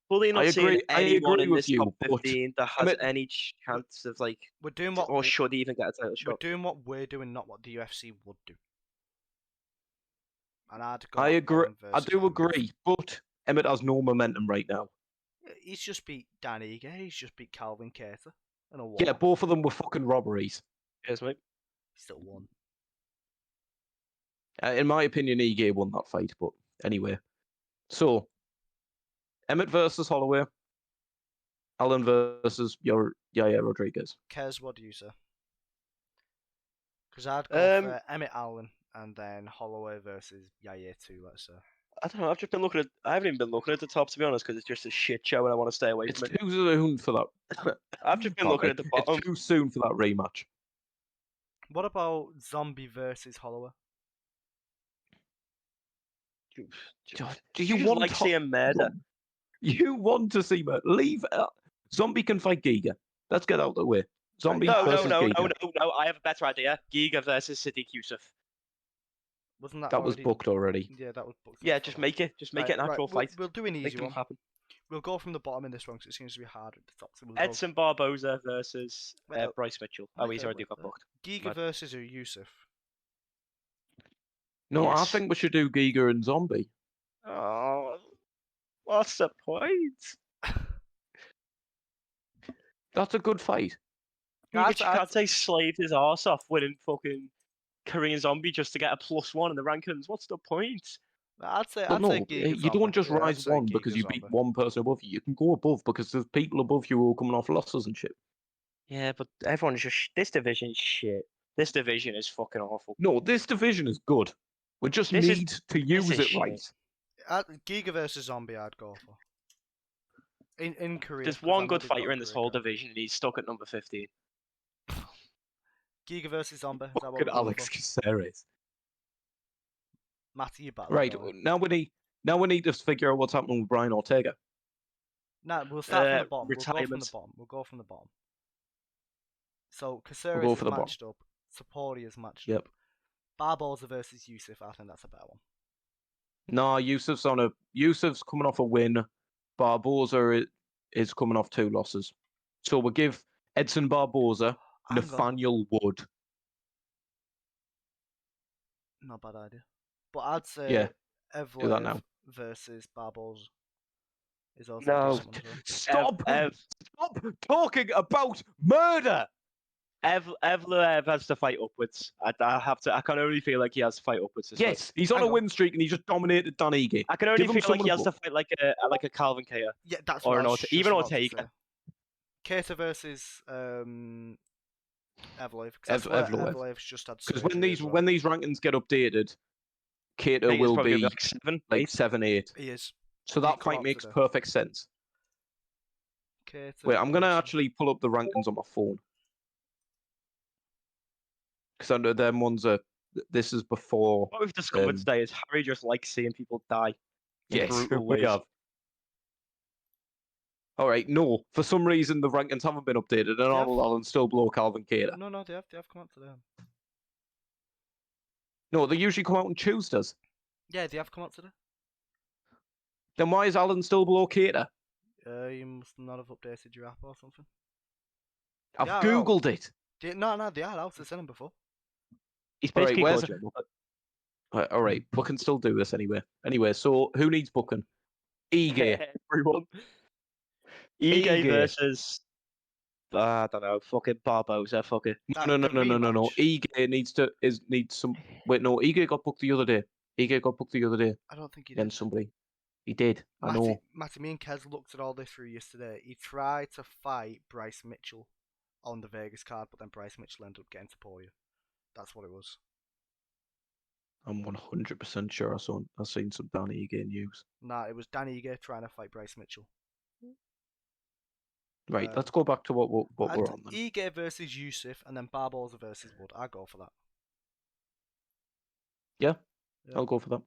Fully not I seeing agree anyone in with this you, top 15 that has Emmett- any chance of like, We're doing what or should even get a title we're shot. doing what we're doing, not what the UFC would do. And I agree. Allen I versus do Emmett. agree, but Emmett has no momentum right now. He's just beat Dan Ige. He's just beat Calvin Kattar in a war. Yeah, both of them were fucking robberies. Yes, mate. He still won. In my opinion, Ige won that fight, but anyway. So, Emmett versus Holloway. Allen versus Yair Rodriguez. Kez, what do you say? Because I'd go for Emmett Allen and then Holloway versus Yair 2, let's say. I don't know. I've just been looking at. I haven't even been looking at the top, to be honest, because it's just a shit show, and I want to stay away It's from it. too soon for that. I've just been looking at the bottom. It's too soon for that rematch. What about Zombie versus Holloway? Do you just want like seeing murder? You want to see murder? Leave. Zombie can fight Giga. Let's get out of the way. Zombie versus Giga. No. I have a better idea. Giga versus Sadiq Yusuf. Wasn't that That was booked already. Yeah, that was booked. Yeah, just make it. Just make it an actual fight. We'll do an Make easy them one. happen. We'll go from the bottom in this one because it seems to be harder at the top. So we'll Edson Barboza versus Wait, Bryce Mitchell. Oh, he's already got booked. Giga versus Yusuf. No, Yes. I think we should do Giga and Zombie. Oh, what's the point? That's a good fight. You can't say slaved his arse off winning fucking Korean Zombie just to get a +1 in the rankings. What's the point? I'd say Giga you don't just rise one because you beat one person above you. You can go above because there's people above you who are coming off losses and shit. Yeah, but everyone's just this division's shit. This division is fucking awful. No, this division is good. We just need to use it right. Giga versus Zombie, I'd go for. In Korea. There's one good fighter in this whole division, and he's stuck at number 15. Giga versus Zombie. Fucking Alex Caceres. Matty, you battle. Right, now we need to figure out what's happening with Brian Ortega. No, we'll start from the bottom. Retirement. We'll go from the bottom. So Caceres is matched bottom. up. Sapori is matched Yep. up. Barboza versus Yusuf. I think that's a better one. No, Yusuf's coming off a win. Barboza is coming off 2 losses. So we'll give Edson Barboza Nathaniel Wood. Not a bad idea. But I'd say do that Evloev now. versus Barboza is also No. a good one as well. Stop talking about murder. Evloev has to fight upwards. I can only feel like he has to fight upwards. Yes, he's on a win streak and he just dominated Dan Ige. I can only feel like he has to fight like a Calvin Kattar. Yeah, that's or what an I was just even about to Ortega. say. Kattar versus Evloev. Evloev's just had because surgery when these rankings get updated, Kattar will be like 7-8. He is. So that fight makes perfect sense. Kattar Wait, I'm gonna actually pull up the rankings on my phone because I know them ones are. This is before. What we've discovered today is Harry just likes seeing people die. Yes, brutal we ways. have. All right, no. For some reason, the rankings haven't been updated, and Arnold Allen still below Calvin Kattar. No, they have come out today. No, they usually come out on Tuesdays. Yeah, they have come out today. Then why is Allen still below Kattar? You must not have updated your app or something. I've googled it. No, they are out. I've seen them before. He's All right, basically All right, we can still do this anyway. Anyway, so who needs booking? Ige. Everyone. Ige Ige. versus I don't know, fucking Barbosa, fuck it. No. The Ige needs some. Wait, no. Ige got booked the other day. I don't think he did. Against somebody. He did. I know. Matty, me and Kez looked at all this through yesterday. He tried to fight Bryce Mitchell on the Vegas card, but then Bryce Mitchell ended up getting to Poirier. That's what it was. I'm 100% sure I've seen some Danny Ige news. Nah, it was Danny Ige trying to fight Bryce Mitchell. Right, let's go back to what we're on then. Ige versus Yusuf, and then Barbosa versus Wood. I go for that. Yeah, I'll go for that.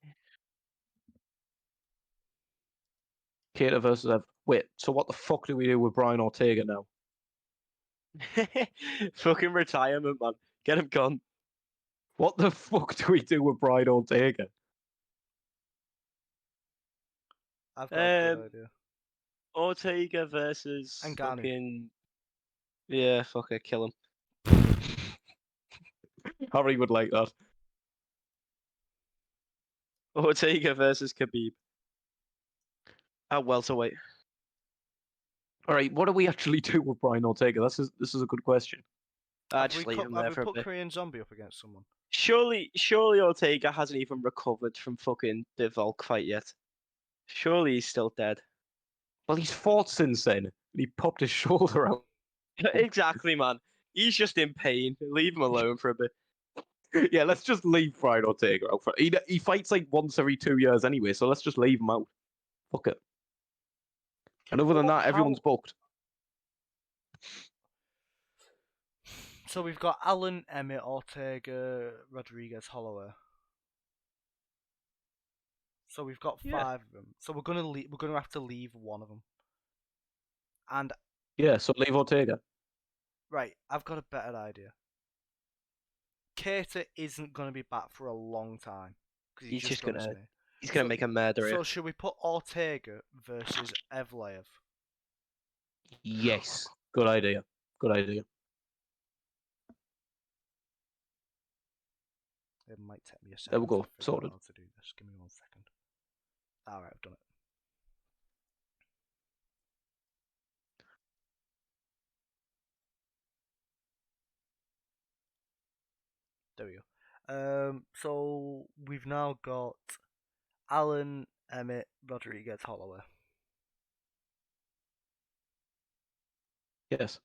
Kattar versus Ev. Wait, so what the fuck do we do with Brian Ortega now? Fucking retirement, man. Get him gone. What the fuck do we do with Brian Ortega? I've got a good idea. Ortega versus Ngannou. fucking... Yeah, fuck it, kill him. Harry would like that. Ortega versus Khabib. At welterweight. All right, what do we actually do with Brian Ortega? This is a good question. Just leave him there for a put bit. Korean Zombie up against someone? Surely Ortega hasn't even recovered from fucking the Volk fight yet. Surely he's still dead. Well, he's fought since then, and he popped his shoulder out. Exactly, man. He's just in pain. Leave him alone for a bit. Yeah, let's just leave Brian Ortega out. He fights like once every 2 years anyway, so let's just leave him out. Fuck it. And other than that, everyone's booked. So we've got Allen, Emmett, Ortega, Rodriguez, Holloway. So we've got 5 of them. So we're gonna have to leave one of them. And yeah, so leave Ortega. Right, I've got a better idea. Kattar isn't gonna be back for a long time because He's just gonna make a murderer. So should we put Ortega versus Evlaev? Yes, good idea. It might take me a second. There we go. To figure Sorted. out how to do this. Give me 1 second. Alright, I've done it. There we go. So we've now got Allen, Emmett, Rodriguez, Holloway. Yes.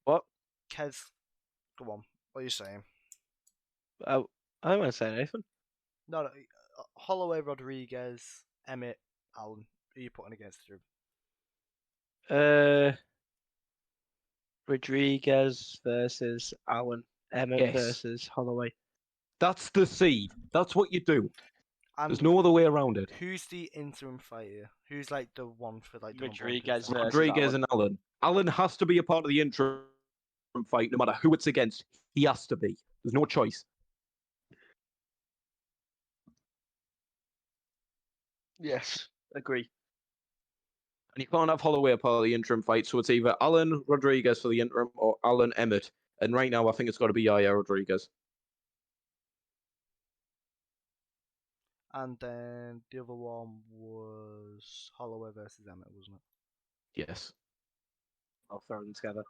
What? Kez, go on. What are you saying? I don't want to say anything. No, Holloway, Rodriguez, Emmett, Allen. Who are you putting against the Rodriguez versus Allen. Emmett versus Holloway. That's the seed. That's what you do. And there's no other way around it. Who's the interim fight here? Who's like the one for like the Rodriguez versus Rodriguez and Allen. Allen has to be a part of the interim fight, no matter who it's against. He has to be. There's no choice. Yes, agree. And you can't have Holloway a part of the interim fight, so it's either Allen Rodriguez for the interim or Allen Emmett. And right now, I think it's got to be Yaya Rodriguez. And then the other one was Holloway versus Emmett, wasn't it? Yes. I'll throw them together.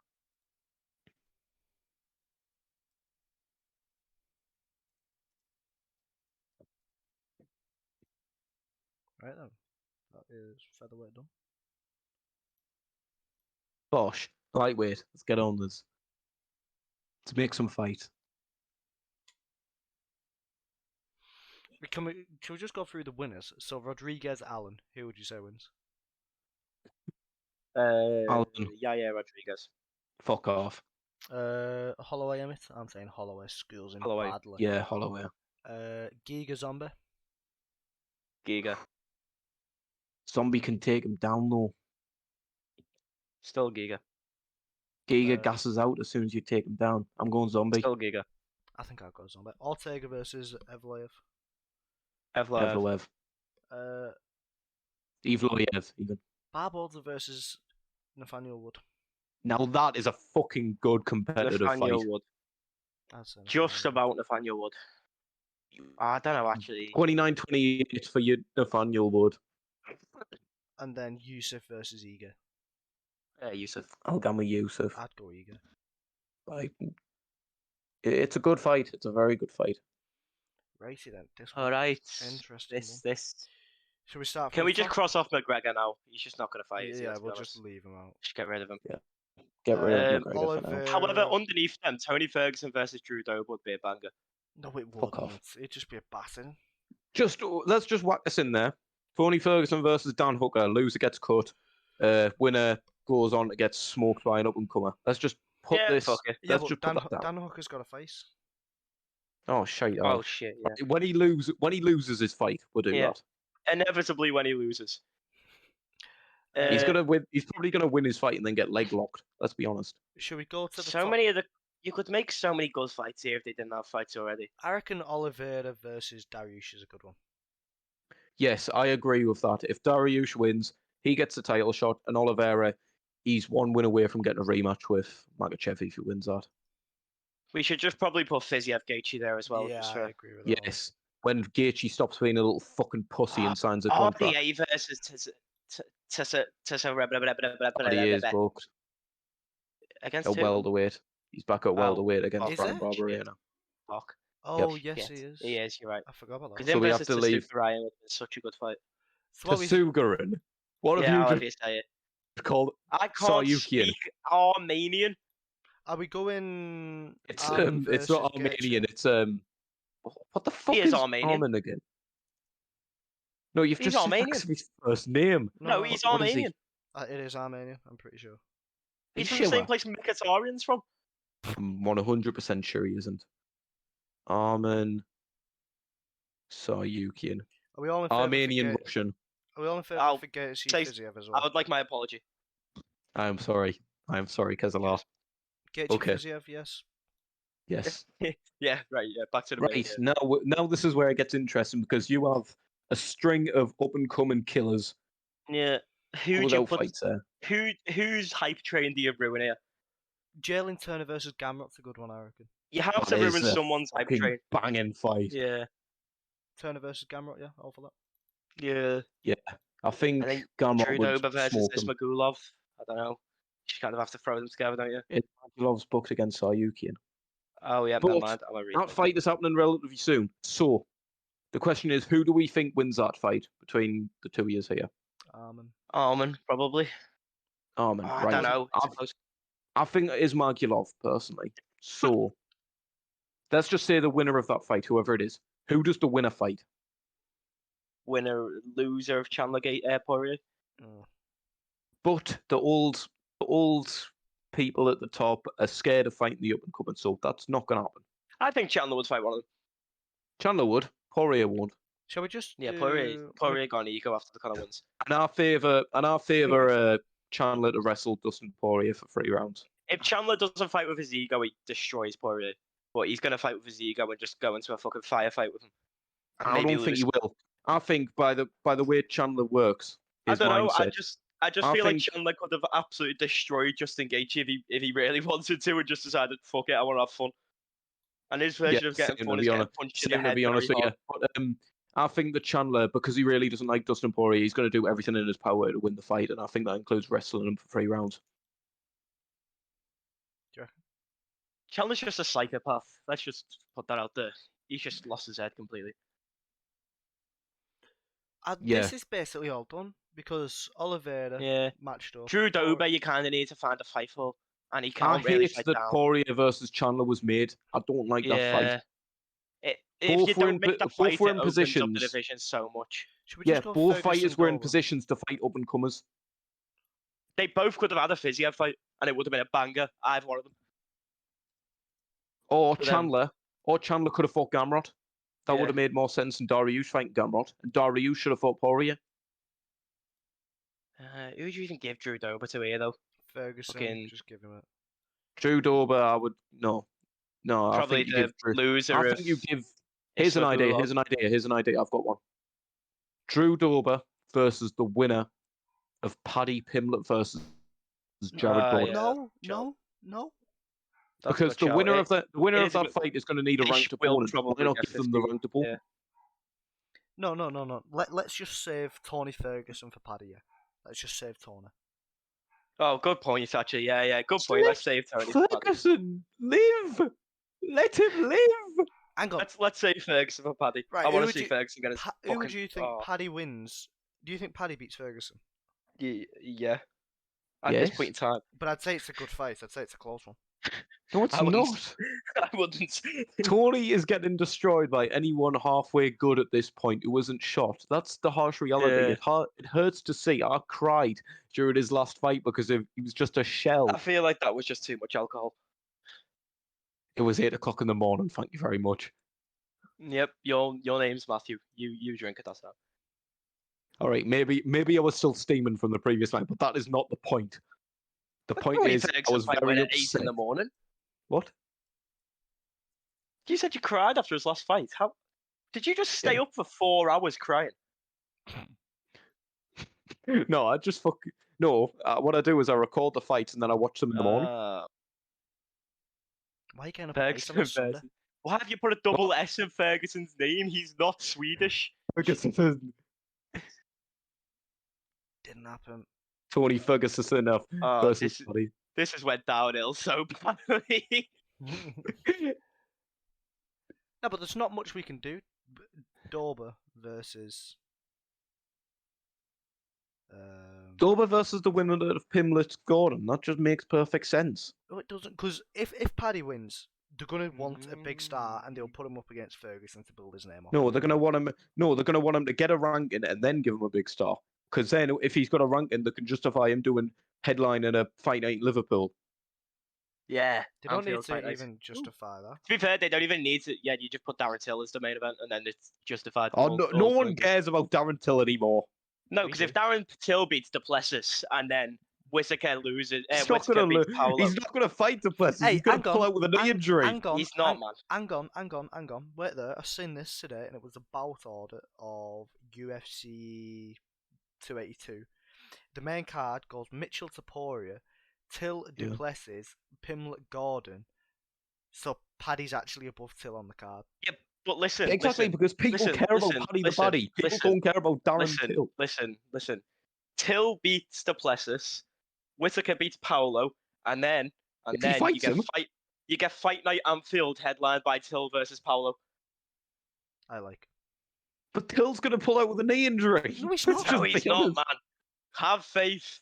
Right then. That is featherweight done. Bosh. Lightweight. Let's get on this. Let's make some fight. Can we just go through the winners? So Rodriguez, Allen. Who would you say wins? Allen. Yeah, Rodriguez. Fuck off. Holloway, Emmett. I'm saying Holloway schools him badly. Yeah, Holloway. Giga, Zombie. Giga. Zombie can take him down though. Still Giga. Giga gasses out as soon as you take him down. I'm going Zombie. Still Giga. I think I'll go Zombie. Ortega versus Evlaev. Evloev. Evloev, even. Barbosa versus Nathaniel Wood. Now that is a fucking good competitive Nathaniel fight. Wood. That's Just about Nathaniel Wood. I don't know, actually. 29-28 for you, Nathaniel Wood. And then Yusuf versus Iga. Yusuf. I'll go with Yusuf. I'd go Iga. It's a good fight. It's a very good fight. Righty then. All right. Interesting. This. Should we start? Can we just cross off McGregor now? He's just not going to fight. Yeah, we'll just leave him out. Just get rid of him. Yeah. Get rid of McGregor Oliver... for now. However, underneath them, Tony Ferguson versus Drew Dober would be a banger. No, it Fuck wouldn't. off. It'd just be a battering. Let's just whack this in there. Tony Ferguson versus Dan Hooker. Loser gets cut. Winner goes on to get smoked by an up-and-comer. Let's just put this... Fuck it. Yeah, Let's just Dan, put that down. Dan Hooker's got a face. Oh, shite. Oh, shit, yeah. When he loses his fight, we'll do that. Inevitably when he loses. He's gonna win. He's probably gonna win his fight and then get leg locked. Let's be honest. Should we go to the so top? many of the you could make so many good fights here if they didn't have fights already. I reckon Oliveira versus Dariush is a good one. Yes, I agree with that. If Dariush wins, he gets the title shot, and Oliveira, he's one win away from getting a rematch with Makachev if he wins that. We should just probably put Fiziev Gaethje there as well. Yeah, just I agree with that. Yes, when Gaethje stops being a little fucking pussy and signs a contract. RDA versus Tessa He is booked. Against A who? welterweight. He's back at welterweight against Is Brian it? Barberena. Fuck. Oh, Yep. yes, he is. He is, you're right. I forgot about that. Because So him we have versus to leave. Tasuka Ryan would have been such a good fight. So what we- Tasugarin. What Yeah, have you however you just say it. called? I can't Saryukian. speak Armenian. Are we going? It's Armin it's not versus Armenian. Gaethje? It's what the fuck He is Armenian. Armin again? No, you've He's just Armenian. said his first name. No, he's What is he? Armenian. It is Armenian. I'm pretty sure. He's Are from you the same sure? place Mkhitaryan's from. I'm 100% sure he isn't. Armin Saryukian. Are we all in favour? Armenian Russian. Are we all in favour I'll for Gaethje say- Fiziev as I well? would like my apology. I'm sorry. Kezza lost. Gaethje okay. Fiziev, yes. Yes. Yeah, right. Yeah, back to the Right. main, yeah. Now this is where it gets interesting because you have a string of up and coming killers Yeah. Who do you without put? fights there. Whose hype train do you ruin here? Jalen Turner versus Gamrot's a good one, I reckon. You have to That is ruin a someone's hype fucking train. banging fight. Yeah. Turner versus Gamrot, yeah, all for that. Yeah. I think I think Gamrot Trudeau would versus smoke him. Ismagulov. I don't know. You kind of have to throw them together, don't you? Ismagilov's booked against Saryukian. Oh yeah, But never mind. I'm a read. That fight is happening relatively soon. So the question is, who do we think wins that fight between the two of us here? Armin, probably. Armin, I right? don't know. I think it is Magulov personally. So let's just say the winner of that fight, whoever it is. Who does the winner fight? Winner, loser of Chandler Gate Poirier. But the old people at the top are scared of fighting the up and coming, so that's not going to happen. I think Chandler would fight one of them. Chandler would, Poirier won't. Shall we just? Yeah, Poirier got an ego after the kind of wins. And I favour Chandler to wrestle Dustin Poirier for 3 rounds. If Chandler doesn't fight with his ego, he destroys Poirier. But he's going to fight with his ego and just go into a fucking firefight with him. I don't think he will. I think by the way Chandler works, I his don't know. mindset. I just feel like Chandler could have absolutely destroyed Justin Gaethje if he really wanted to and just decided, fuck it, I want to have fun. And his version of getting fun is getting punched in the head. To be honest with you, but I think that Chandler, because he really doesn't like Dustin Poirier, he's going to do everything in his power to win the fight, and I think that includes wrestling him for 3 rounds. Do you reckon? Chandler's just a psychopath. Let's just put that out there. He's just lost his head completely. This is basically all done because Oliveira matched up. Drew Dober, you kind of need to find a fight for, and he I can't really hate fight that down. Poirier versus Chandler was made. I don't like that fight. If you don't make that fight, both were in it opens up the positions. division so much. Both fighters were in positions to fight up and comers. They both could have had a Fiziev fight, and it would have been a banger. Either one of them. Or Chandler could have fought Gamrot. That would have made more sense than Dariush fighting Gamrot. And Dariush should have fought Poirier. Who would you even give Drew Dober to here, though? Ferguson, just give him it. Drew Dober, I would... No, probably I think you give Drew... loser. I think you give... Here's an idea. I've got one. Drew Dober versus the winner of Paddy Pimblett versus Jared Gordon. No. That's Because a the good winner shout. of that is- fight is going to need a Ish ranked will opponent. Why probably not get give them the 50. ranked opponent? Yeah. No. Let's just save Tony Ferguson for Paddy. Yeah. Let's just save Tony. Oh, good point, actually. Yeah, good point. Let's save Tony. Ferguson, live! Let him live! Hang on. Let's save Ferguson for Paddy. Right, I who want to would see you- Ferguson get his Who would fucking- you think oh, Paddy wins? Do you think Paddy beats Ferguson? Yeah. At Yes. this point in time, But I'd say it's a good fight. I'd say it's a close one. No, it's I wouldn't- not. I wouldn't. Tony is getting destroyed by anyone halfway good at this point who isn't shot. That's the harsh reality. Yeah. It hurts to see. I cried during his last fight because he was just a shell. I feel like that was just too much alcohol. It was 8 o'clock in the morning. Thank you very much. Yep, your name's Matthew. You drink it, that's that. All right, maybe I was still steaming from the previous night, but that is not the point. The point is, I was very at 8 upset. in the morning. What? You said you cried after his last fight. How did you just stay Yeah. up for 4 hours crying? No, I just no. What I do is I record the fights and then I watch them in the morning. Uh, Why are you getting up at 8 on a Sunday? Ferguson. Why have you put a double S in Ferguson's name? He's not Swedish. Because it is Didn't happen. Tony Ferguson enough versus Paddy. This has went downhill so badly. No, but there's not much we can do. Dober versus. Dober versus the winner of Pimlet Gordon. That just makes perfect sense. No, it doesn't, because if Paddy wins, they're gonna want a big star, and they'll put him up against Ferguson to build his name up. No, they're gonna want him. No, they're gonna want him to get a ranking and then give him a big star. Because then, if he's got a ranking, they can justify him doing headline in a fight night in Liverpool. Yeah. They don't need Anfield fight to night. even justify that. To be fair, they don't even need to. Yeah, you just put Darren Till as the main event, and then it's justified. Oh, no one cares about Darren Till anymore. No, because if Darren Till beats Duplessis and then Whittaker loses, He's not Whittaker gonna beats lose. Paolo. He's not gonna fight Duplessis. Hey, He's gonna hang pull on, out with a knee injury. Hang on, He's not, man. Hang on. Wait there. I seen this today, and it was the bout order of UFC 282. The main card goes Mitchell Taporia, Till Duplessis, Pimlet Gordon. So Paddy's actually above Till on the card. Yeah, but listen. Exactly, listen, because people listen, care listen, about Paddy listen, the Baddy. People listen, don't care about Darren Till. Listen. Till beats Duplessis, Whittaker beats Paolo, and then If he fights him. You get Fight Night Anfield headlined by Till versus Paolo. I like. But Till's gonna pull out with a knee injury. No, he's Let's not. No, just he's be not, honest. man. Have faith.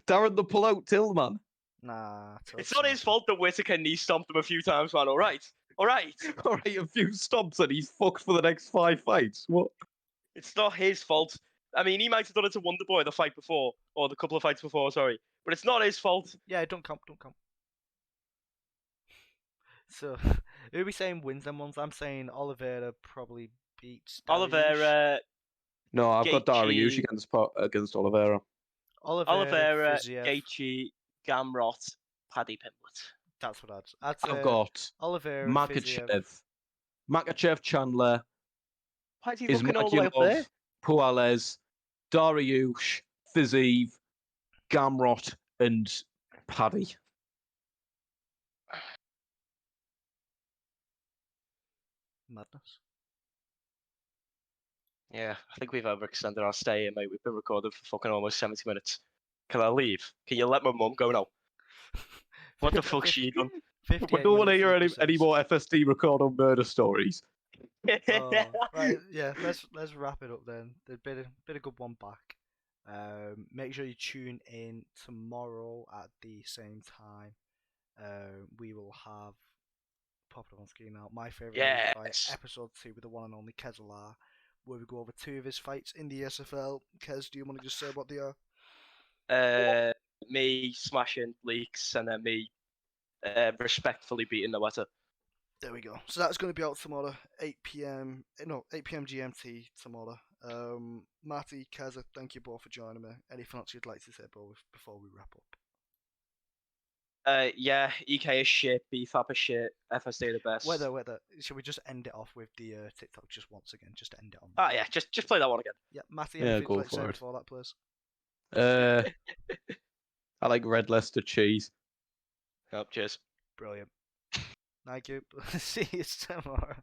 Darren the pull out Till, man. Nah. It's not his fault that Whittaker knee stomped him a few times, man. All right. All right, a few stomps and he's fucked for the next 5 fights. What? It's not his fault. I mean, he might have done it to Wonderboy the fight before, or the couple of fights before, sorry. But it's not his fault. Yeah, don't count. So, who are we saying wins them ones? I'm saying Oliveira probably beats Dariush. Oliveira, No, I've got Gaethje. Dariush against Oliveira. Oliveira, Gaethje, Gamrot, Paddy Pimblett. That's what I'd say. I've got Oliveira, Makachev, Chandler, Why is he looking all the way up there? Ismagulov, Puales, Dariush, Fiziev, Gamrot, and Paddy. Madness. Yeah, I think we've overextended our stay here, mate. We've been recording for fucking almost 70 minutes. Can I leave? Can you let my mum go now? What the fuck's she done? We don't want to hear any more FSD record on murder stories. Oh, right, yeah, let's wrap it up then. There's been a good one back. Make sure you tune in tomorrow at the same time. We will have popped up on screen now. My favorite fight, episode 2 with the one and only Kezza, where we go over 2 of his fights in the ESFL. Kez, do you want to just say what they are? Me smashing leaks and then me respectfully beating the wetter. There we go. So that's going to be out tomorrow, 8 p.m. GMT tomorrow. Matty, Kezza, thank you both for joining me. Anything else you'd like to say, both, before we wrap up? Yeah, EK is shit, BFAP is shit, FSD the best. Whether should we just end it off with the TikTok just once again? Just to end it on. Ah, yeah, just play that one again. Yeah, Matty, Yeah, anything go you'd like to for say it. before that, please? I like red Leicester cheese. Oh, cheers. Brilliant. Thank you. See you tomorrow.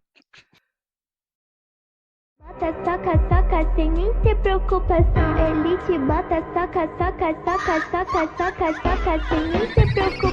Bota, soca, soca, sem nem ter preocupação. Ele te bota, soca, soca, soca, soca, soca, soca, sem nem ter preocupação.